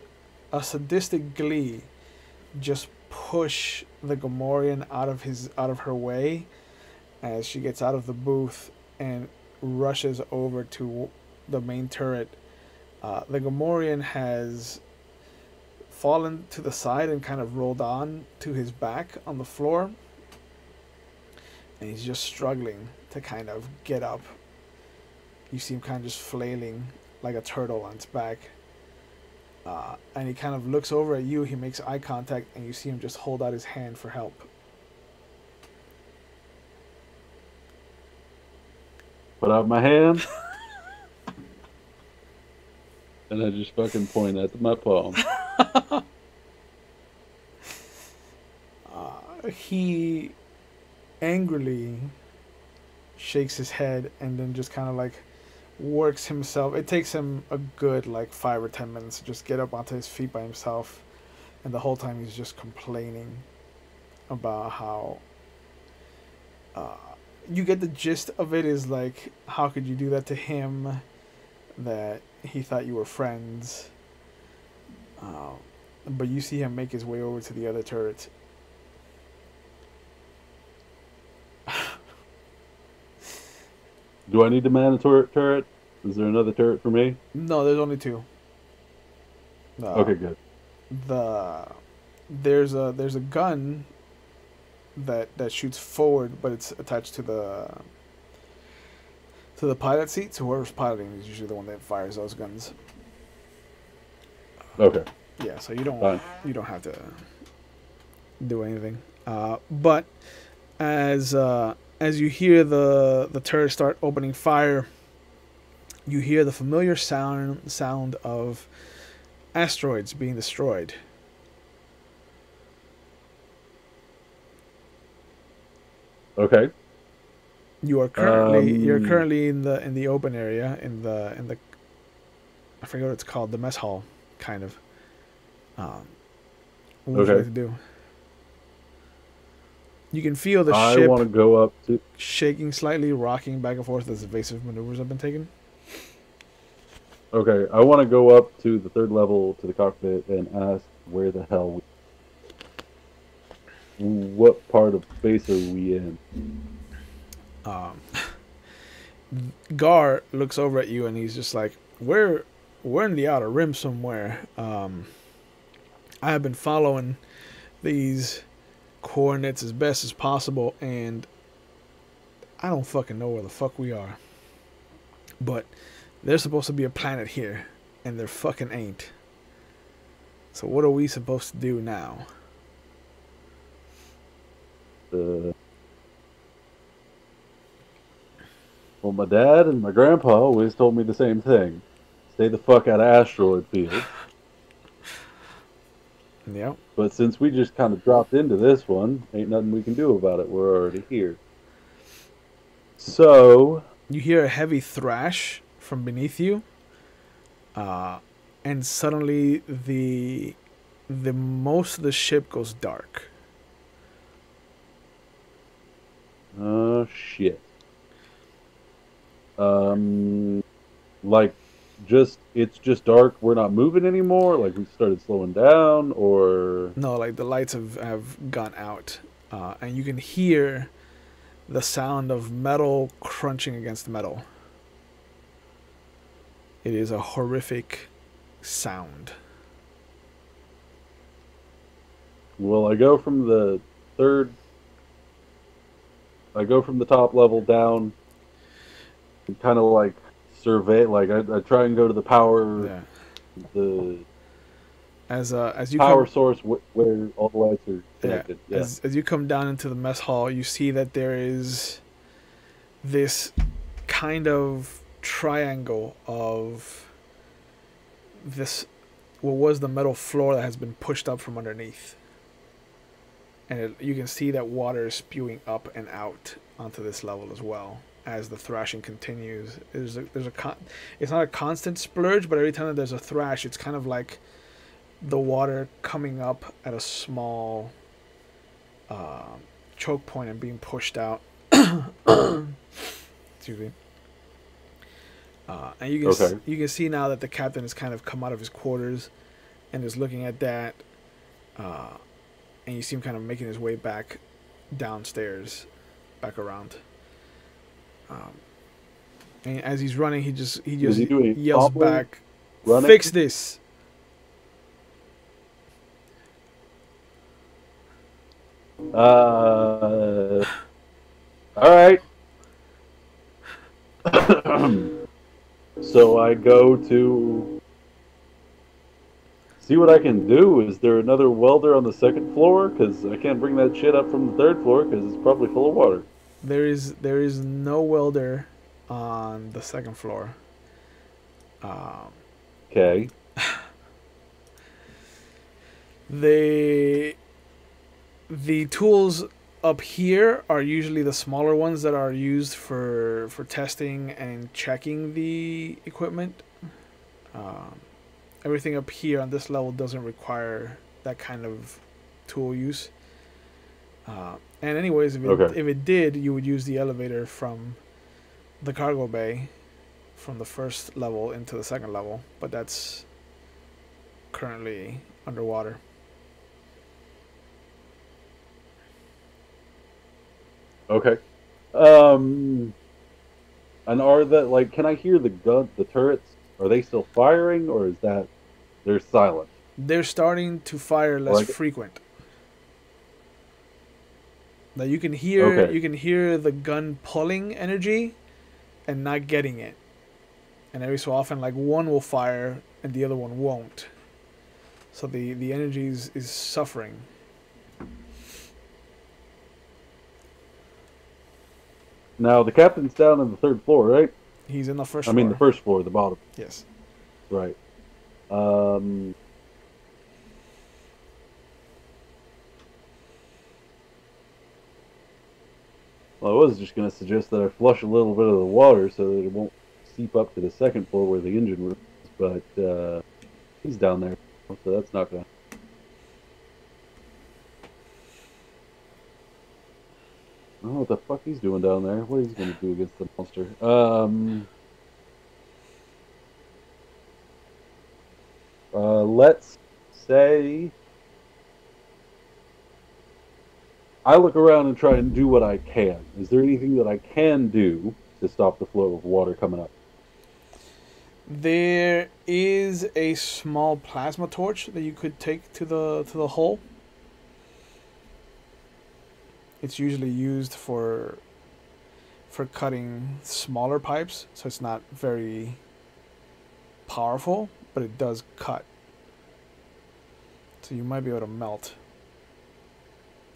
[SPEAKER 2] a sadistic glee, just push the Gamorrean out of her way as she gets out of the booth and rushes over to the main turret. The Gamorrean has fallen to the side and kind of rolled on to his back on the floor, and he's just struggling to kind of get up. You see him kind of just flailing like a turtle on its back. And he kind of looks over at you, he makes eye contact, and you see him just hold out his hand for help.
[SPEAKER 1] Put out my hand, and I just fucking point at my palm.
[SPEAKER 2] He angrily shakes his head and then just kind of like works himself. It takes him a good like 5 or 10 minutes to just get up onto his feet by himself, and the whole time he's just complaining about how you get the gist of it is like, how could you do that to him, that he thought you were friends. But you see him make his way over to the other turret.
[SPEAKER 1] Do I need to man a turret? Is there another turret for me?
[SPEAKER 2] No, there's only two.
[SPEAKER 1] Okay, good.
[SPEAKER 2] There's a gun that shoots forward, but it's attached to the pilot seat. So whoever's piloting is usually the one that fires those guns.
[SPEAKER 1] Okay.
[SPEAKER 2] Yeah, so
[SPEAKER 1] Fine.
[SPEAKER 2] you don't have to do anything. But as you hear the turret start opening fire, you hear the familiar sound of asteroids being destroyed.
[SPEAKER 1] Okay.
[SPEAKER 2] You're currently in the open area, in the I forget what it's called, the mess hall, kind of. What would you like to do? You can feel the
[SPEAKER 1] I
[SPEAKER 2] ship
[SPEAKER 1] want to go up to.
[SPEAKER 2] shaking slightly, rocking back and forth as evasive maneuvers have been taken.
[SPEAKER 1] Okay, I want to go up to the third level to the cockpit and ask where the hell what part of space are we in?
[SPEAKER 2] Gar looks over at you and he's just like, we're in the outer rim somewhere. I have been following these coordinates as best as possible, and I don't fucking know where the fuck we are. But there's supposed to be a planet here, and there fucking ain't. So what are we supposed to do now?
[SPEAKER 1] Well, my dad and my grandpa always told me the same thing. Stay the fuck out of asteroid fields.
[SPEAKER 2] Yep.
[SPEAKER 1] But since we just kind of dropped into this one, ain't nothing we can do about it. We're already here. So...
[SPEAKER 2] You hear a heavy thrash from beneath you. And suddenly the most of the ship goes dark.
[SPEAKER 1] Oh, shit. Like, it's just dark, we're not moving anymore? Like, we started slowing down, or...
[SPEAKER 2] No, like, the lights have gone out. And you can hear the sound of metal crunching against metal. It is a horrific sound.
[SPEAKER 1] Well, I go from the top level down and kind of like survey, like I try and go to the power,
[SPEAKER 2] Yeah.
[SPEAKER 1] the
[SPEAKER 2] As you
[SPEAKER 1] power
[SPEAKER 2] come,
[SPEAKER 1] source where all the lights are connected.
[SPEAKER 2] yeah. As you come down into the mess hall, you see that there is this kind of triangle of this what was the metal floor that has been pushed up from underneath, and you can see that water is spewing up and out onto this level as well as the thrashing continues. It's not a constant splurge, but every time that there's a thrash, it's kind of like the water coming up at a small choke point and being pushed out. Excuse me. And you can see now that the captain has kind of come out of his quarters and is looking at that. And you see him kind of making his way back downstairs, back around. And as he's running, he just yells back, running? "Fix this!"
[SPEAKER 1] All right. So I go to see what I can do. Is there another welder on the second floor? Because I can't bring that shit up from the third floor because it's probably full of water.
[SPEAKER 2] There is no welder on the second floor.
[SPEAKER 1] Okay.
[SPEAKER 2] The tools up here are usually the smaller ones that are used for testing and checking the equipment. Everything up here on this level doesn't require that kind of tool use. And anyways, if it did, you would use the elevator from the cargo bay from the first level into the second level, but that's currently underwater.
[SPEAKER 1] Okay. And are that like? Can I hear the turrets? Are they still firing, or is that they're silent?
[SPEAKER 2] They're starting to fire less frequent. Now you can hear the gun pulling energy, and not getting it. And every so often, like one will fire and the other one won't. So the energy is suffering.
[SPEAKER 1] Now the captain's down on the third floor, right?
[SPEAKER 2] He's in the first
[SPEAKER 1] floor.
[SPEAKER 2] I mean
[SPEAKER 1] the first floor, the bottom.
[SPEAKER 2] Yes.
[SPEAKER 1] Right. Well, I was just going to suggest that I flush a little bit of the water so that it won't seep up to the second floor where the engine room is, but he's down there, so that's not going to... I don't know what the fuck he's doing down there. What he's going to do against the monster. Let's say I look around and try and do what I can. Is there anything that I can do to stop the flow of water coming up?
[SPEAKER 2] There is a small plasma torch that you could take to the hole. It's usually used for cutting smaller pipes, so it's not very powerful, but it does cut. So you might be able to melt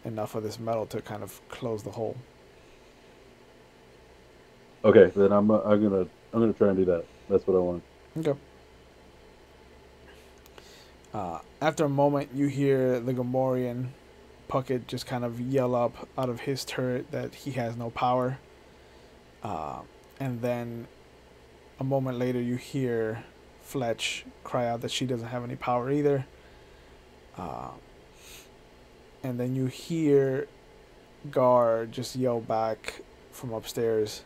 [SPEAKER 2] enough of this metal to kind of close the hole.
[SPEAKER 1] Okay, then I'm gonna try and do that. That's what I want.
[SPEAKER 2] Okay. After a moment, you hear the Gamorrean Puckett just kind of yell up out of his turret that he has no power. And then a moment later, you hear Fletch cry out that she doesn't have any power either. And then you hear Gar just yell back from upstairs.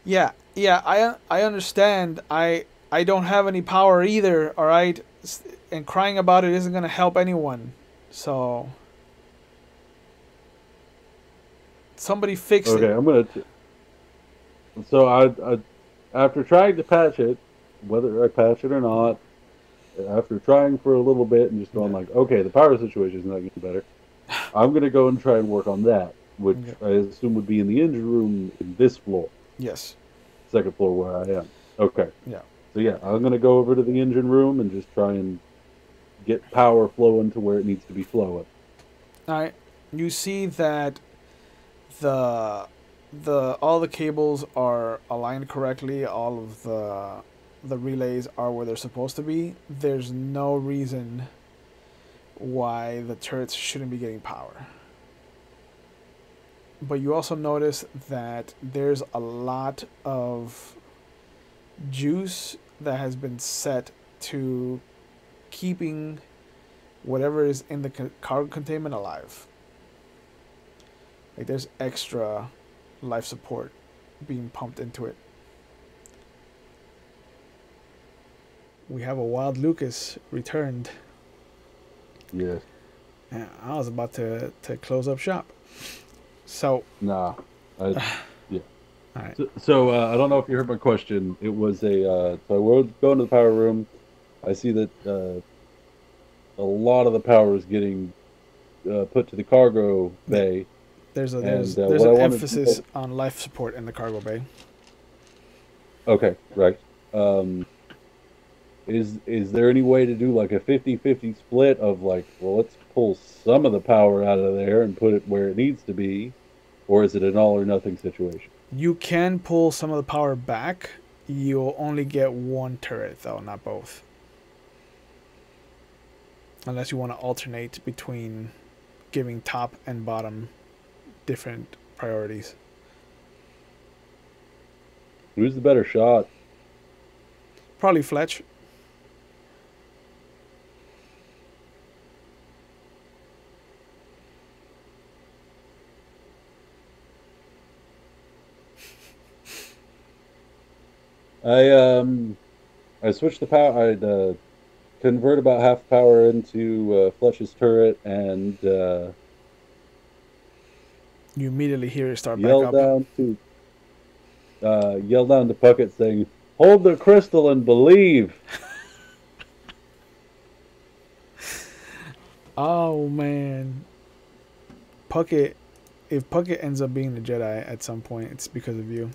[SPEAKER 2] Yeah, I understand. I don't have any power either, all right? And crying about it isn't going to help anyone. So somebody fix it.
[SPEAKER 1] Okay, I'm going to... So I after trying to patch it, whether I patch it or not, after trying for a little bit and just going like, okay, the power situation is not getting better, I'm going to go and try and work on that, which I assume would be in the engine room in this floor.
[SPEAKER 2] Yes.
[SPEAKER 1] Second floor where I am. Okay.
[SPEAKER 2] Yeah.
[SPEAKER 1] So yeah, I'm going to go over to the engine room and just try and get power flowing to where it needs to be flowing.
[SPEAKER 2] All right. You see that all the cables are aligned correctly. All of the relays are where they're supposed to be, there's no reason why the turrets shouldn't be getting power. But you also notice that there's a lot of juice that has been set to keeping whatever is in the cargo containment alive. Like there's extra life support being pumped into it. We have a wild Lucas returned.
[SPEAKER 1] Yes.
[SPEAKER 2] Yeah, I was about to close up shop. So,
[SPEAKER 1] Nah. I, yeah.
[SPEAKER 2] all right.
[SPEAKER 1] So I don't know if you heard my question. It was so I was going to the power room. I see that a lot of the power is getting put to the cargo
[SPEAKER 2] Yeah,
[SPEAKER 1] bay,
[SPEAKER 2] there's a
[SPEAKER 1] and
[SPEAKER 2] there's
[SPEAKER 1] what I
[SPEAKER 2] an
[SPEAKER 1] wanted to
[SPEAKER 2] emphasis
[SPEAKER 1] know.
[SPEAKER 2] on life support in the cargo bay.
[SPEAKER 1] Okay, right. Um, is there any way to do like a 50-50 split of like, well, let's pull some of the power out of there and put it where it needs to be, or is it an all or nothing situation?
[SPEAKER 2] You can pull some of the power back. You'll only get one turret though, not both. Unless you want to alternate between giving top and bottom different priorities.
[SPEAKER 1] Who's the better shot?
[SPEAKER 2] Probably Fletch.
[SPEAKER 1] I I switched the power. I'd convert about half power into Fletch's turret and
[SPEAKER 2] You immediately hear it start back
[SPEAKER 1] yell
[SPEAKER 2] up.
[SPEAKER 1] down to yell down to Puckett saying, "Hold the crystal and believe."
[SPEAKER 2] Oh man, Puckett. If Puckett ends up being the Jedi at some point, it's because of you.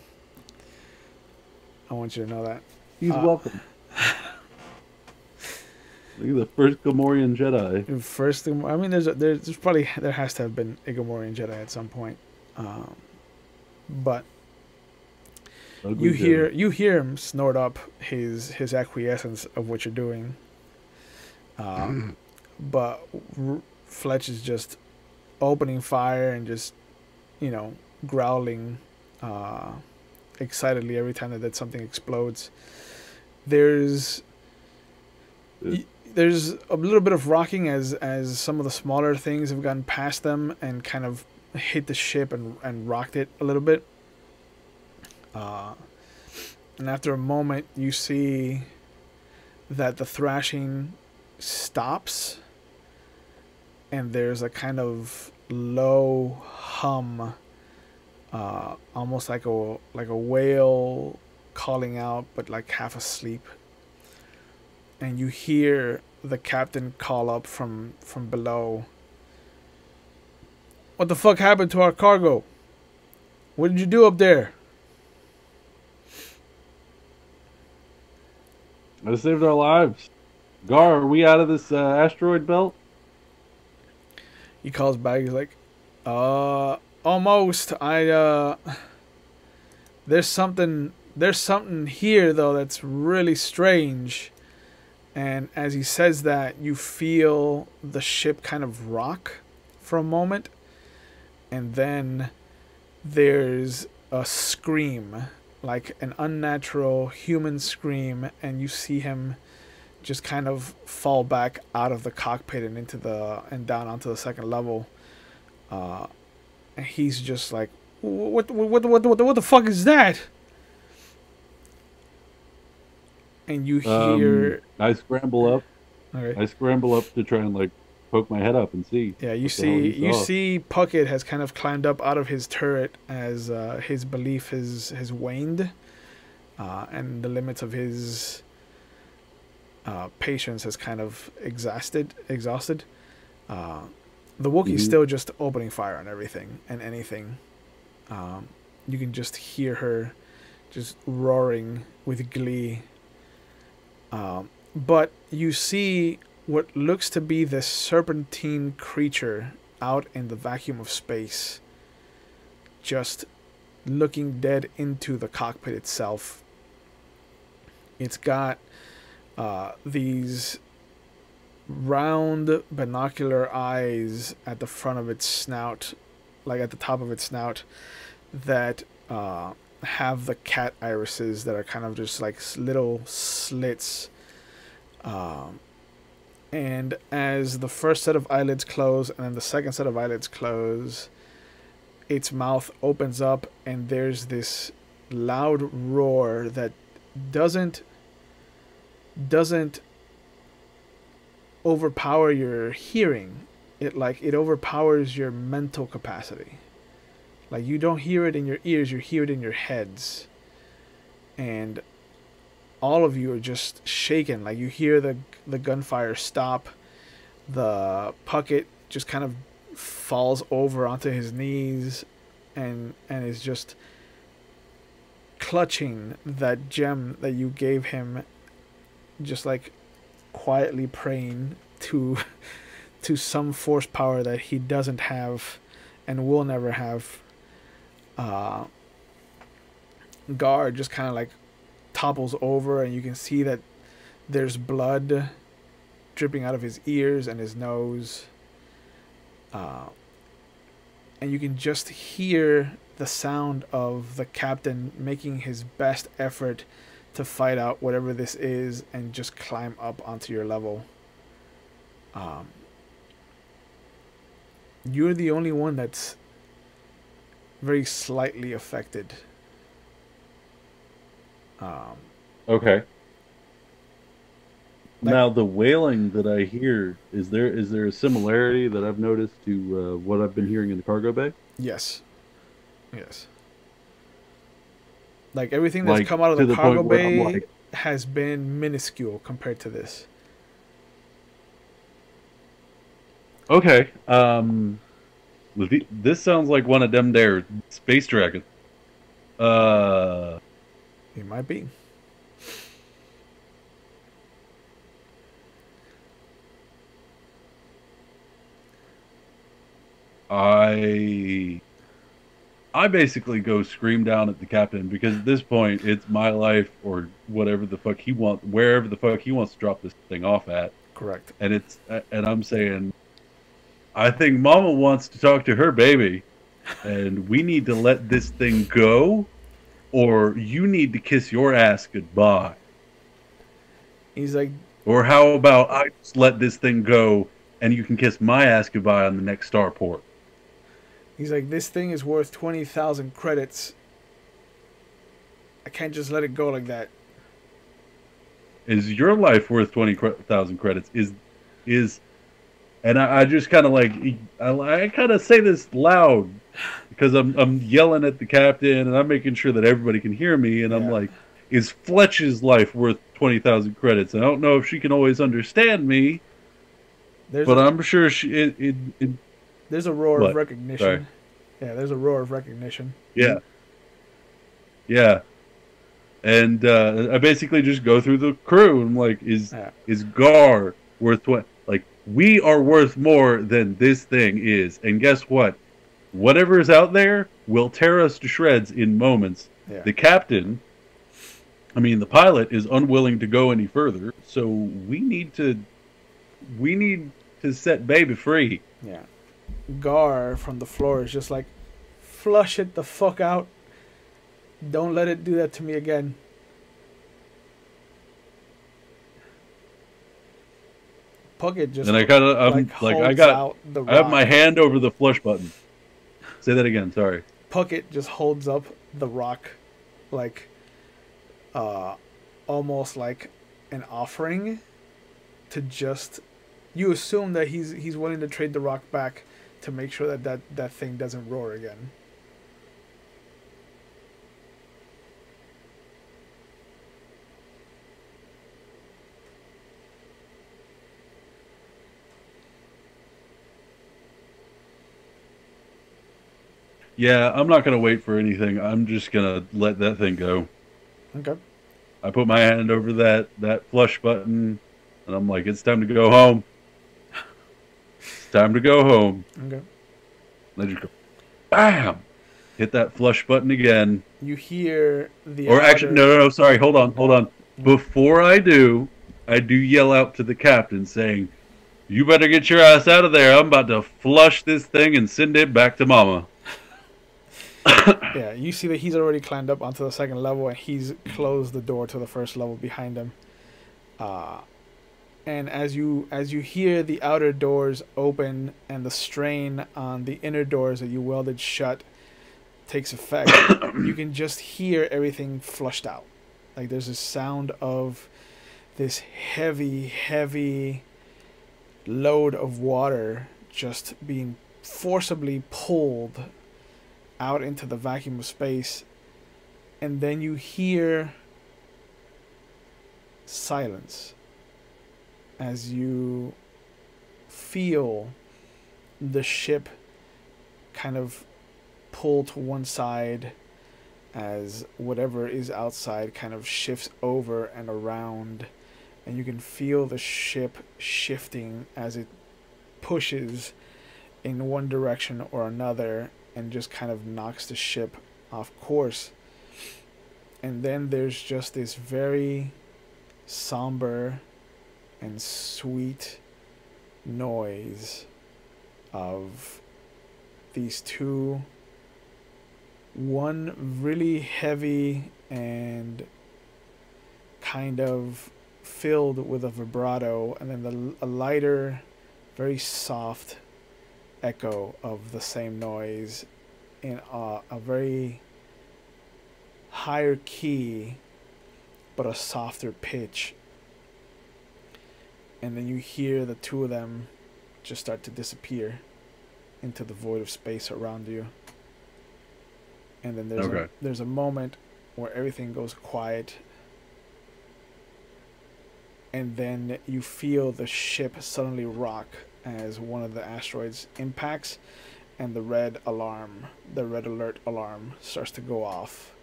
[SPEAKER 2] I want you to know that.
[SPEAKER 1] He's welcome. He's the first Gamorrean Jedi.
[SPEAKER 2] First, I mean, there's probably there has to have been a Gamorrean Jedi at some point, but
[SPEAKER 1] Ugly Jedi.
[SPEAKER 2] you hear him snort up his acquiescence of what you're doing, but Fletch is just opening fire and just growling excitedly every time that something explodes. There's there's a little bit of rocking as some of the smaller things have gotten past them and kind of hit the ship and rocked it a little bit. And after a moment, you see that the thrashing stops, and there's a kind of low hum, almost like a whale calling out, but like half asleep. And you hear the captain call up from below. What the fuck happened to our cargo? What did you do up there?
[SPEAKER 1] I saved our lives. Gar, are we out of this asteroid belt?
[SPEAKER 2] He calls back. He's like, almost. There's something here though that's really strange. And as he says that, you feel the ship kind of rock for a moment, and then there's a scream, like an unnatural human scream, and you see him just kind of fall back out of the cockpit and down onto the second level. And he's just like, what the fuck is that? And you hear.
[SPEAKER 1] I scramble up.
[SPEAKER 2] Okay.
[SPEAKER 1] I scramble up to try and like poke my head up and see.
[SPEAKER 2] Yeah, you
[SPEAKER 1] what the hell he
[SPEAKER 2] see Puckett has kind of climbed up out of his turret as his belief has waned, and the limits of his patience has kind of exhausted. The Wookiee's still just opening fire on everything and anything. You can just hear her just roaring with glee. But you see what looks to be this serpentine creature out in the vacuum of space, just looking dead into the cockpit itself. It's got these round binocular eyes at the front of its snout, like at the top of its snout, that have the cat irises that are kind of just like little slits. Um, and as the first set of eyelids close and then the second set of eyelids close, its mouth opens up and there's this loud roar that doesn't overpower your hearing. It overpowers your mental capacity. Like you don't hear it in your ears, you hear it in your heads. And all of you are just shaken. Like you hear the gunfire stop. The Puckett just kind of falls over onto his knees and is just clutching that gem that you gave him, just like quietly praying to to some force power that he doesn't have and will never have. Gar just kind of like topples over, and you can see that there's blood dripping out of his ears and his nose. And you can just hear the sound of the captain making his best effort to fight out whatever this is and just climb up onto your level. You're the only one that's very slightly affected.
[SPEAKER 1] Okay.
[SPEAKER 2] Like,
[SPEAKER 1] Now the wailing that I hear, is there a similarity that I've noticed to what I've been hearing in the cargo bay?
[SPEAKER 2] yes. Yes. Like everything that's
[SPEAKER 1] Like
[SPEAKER 2] come out of
[SPEAKER 1] to
[SPEAKER 2] the
[SPEAKER 1] the
[SPEAKER 2] cargo
[SPEAKER 1] point where I'm
[SPEAKER 2] bay
[SPEAKER 1] like,
[SPEAKER 2] has been minuscule compared to this.
[SPEAKER 1] okay, this sounds like one of them there space dragons. Uh,
[SPEAKER 2] It might be.
[SPEAKER 1] I I basically go scream down at the captain because at this point it's my life or whatever the fuck he wants, wherever the fuck he wants to drop this thing off at,
[SPEAKER 2] Correct.
[SPEAKER 1] and I'm saying I think Mama wants to talk to her baby, and we need to let this thing go, or you need to kiss your ass goodbye.
[SPEAKER 2] He's like,
[SPEAKER 1] Or how about I just let this thing go and you can kiss my ass goodbye on the next starport?
[SPEAKER 2] this thing is worth 20,000 credits. I can't just let it go like that.
[SPEAKER 1] Is your life worth 20,000 credits? Is and I just kind of like I kind of say this loud because I'm yelling at the captain and I'm making sure that everybody can hear me and I'm
[SPEAKER 2] Yeah.
[SPEAKER 1] like, is Fletch's life worth 20,000 credits? I don't know if she can always understand me,
[SPEAKER 2] There's
[SPEAKER 1] but
[SPEAKER 2] a
[SPEAKER 1] I'm sure she it
[SPEAKER 2] there's a roar of
[SPEAKER 1] what? Sorry.
[SPEAKER 2] recognition. Yeah, there's a roar of recognition.
[SPEAKER 1] Yeah. Yeah. And I basically just go through the crew and I'm like,
[SPEAKER 2] Yeah.
[SPEAKER 1] is Gar worth what? Like, we are worth more than this thing is. And guess what? Whatever is out there will tear us to shreds in moments.
[SPEAKER 2] Yeah.
[SPEAKER 1] The captain, the pilot is unwilling to go any further, so we need to set baby free.
[SPEAKER 2] Yeah. Gar from the floor is just like, flush it the fuck out. Don't let it do that to me again. Puckett just
[SPEAKER 1] And I kind of I'm like
[SPEAKER 2] holds out the
[SPEAKER 1] I have
[SPEAKER 2] rock.
[SPEAKER 1] my hand over the flush button. Say that again, sorry.
[SPEAKER 2] Puckett just holds up the rock like almost like an offering to just, you assume that he's willing to trade the rock back to make sure that thing doesn't roar again.
[SPEAKER 1] Yeah, I'm not gonna wait for anything. I'm just gonna let that thing go.
[SPEAKER 2] Okay.
[SPEAKER 1] I put my hand over that flush button, and I'm like, it's time to go home. It's time to go home.
[SPEAKER 2] Okay.
[SPEAKER 1] And I just go, bam, hit that flush button again.
[SPEAKER 2] You hear the
[SPEAKER 1] Or actually,
[SPEAKER 2] outer-
[SPEAKER 1] no, sorry, hold on. Before I do yell out to the captain saying, "You better get your ass out of there. I'm about to flush this thing and send it back to mama."
[SPEAKER 2] Yeah, you see that he's already climbed up onto the second level and he's closed the door to the first level behind him. Uh, and as you hear the outer doors open and the strain on the inner doors that you welded shut takes effect, you can just hear everything flushed out. Like there's a sound of this heavy, heavy load of water just being forcibly pulled out into the vacuum of space, and then you hear silence as you feel the ship kind of pull to one side as whatever is outside kind of shifts over and around, and you can feel the ship shifting as it pushes in one direction or another and just kind of knocks the ship off course. And then there's just this very somber and sweet noise of these two, one really heavy and kind of filled with a vibrato, and then a lighter, very soft echo of the same noise in a very higher key but a softer pitch. And then you hear the two of them just start to disappear into the void of space around you. And then there's a moment where everything goes quiet, and then you feel the ship suddenly rock as one of the asteroids impacts, and the red alert alarm starts to go off,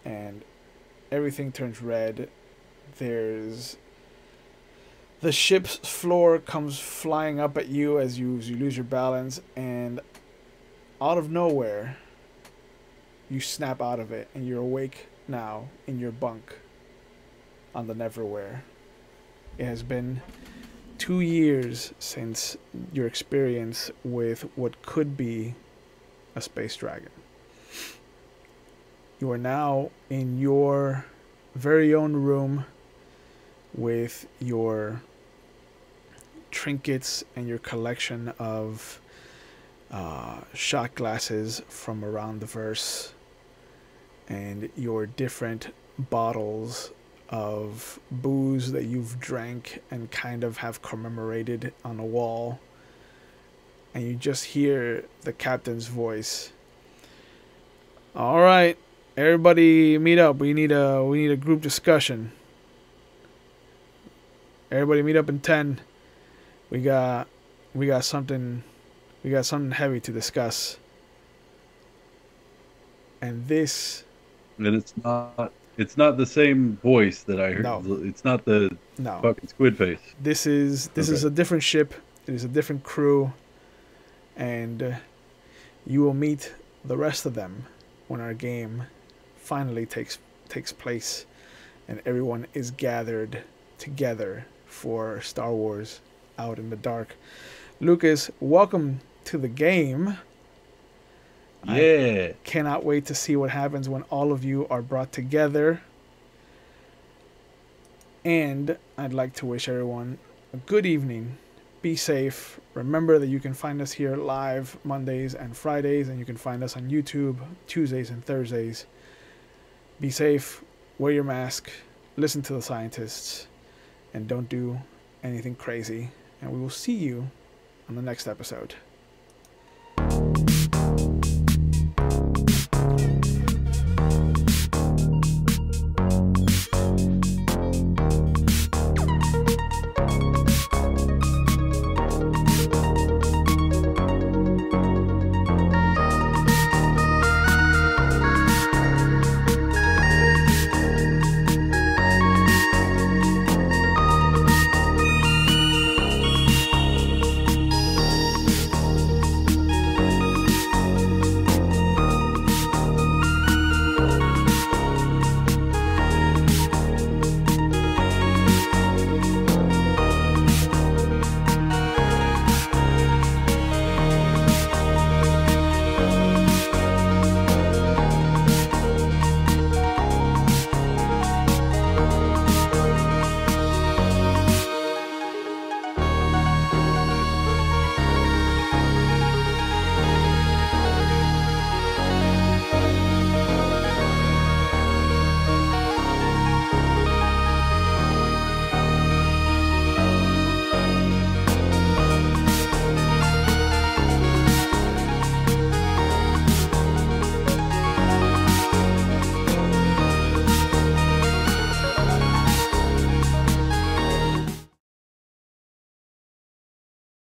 [SPEAKER 2] and everything turns red. There's the ship's floor comes flying up at you as you lose your balance, and out of nowhere you snap out of it and you're awake now in your bunk on the Neverwhere. It has been 2 years since your experience with what could be a space dragon. You are now in your very own room with your trinkets and your collection of shot glasses from around the verse, and your different bottles of booze that you've drank and kind of have commemorated on a wall. And you just hear the captain's voice. All right, everybody meet up. We need a group discussion. Everybody meet up in 10. We got something heavy to discuss. And this,
[SPEAKER 1] and it's not the same voice that I heard.
[SPEAKER 2] No.
[SPEAKER 1] It's not the
[SPEAKER 2] no.
[SPEAKER 1] fucking squid face.
[SPEAKER 2] This is a different ship. It is a different crew, and you will meet the rest of them when our game finally takes place, and everyone is gathered together for Star Wars Out in the Dark. Lucas, welcome to the game.
[SPEAKER 1] Yeah.
[SPEAKER 2] I cannot wait to see what happens when all of you are brought together. And I'd like to wish everyone a good evening. Be safe. Remember that you can find us here live Mondays and Fridays, and you can find us on YouTube Tuesdays and Thursdays. Be safe. Wear your mask. Listen to the scientists. And don't do anything crazy. And we will see you on the next episode.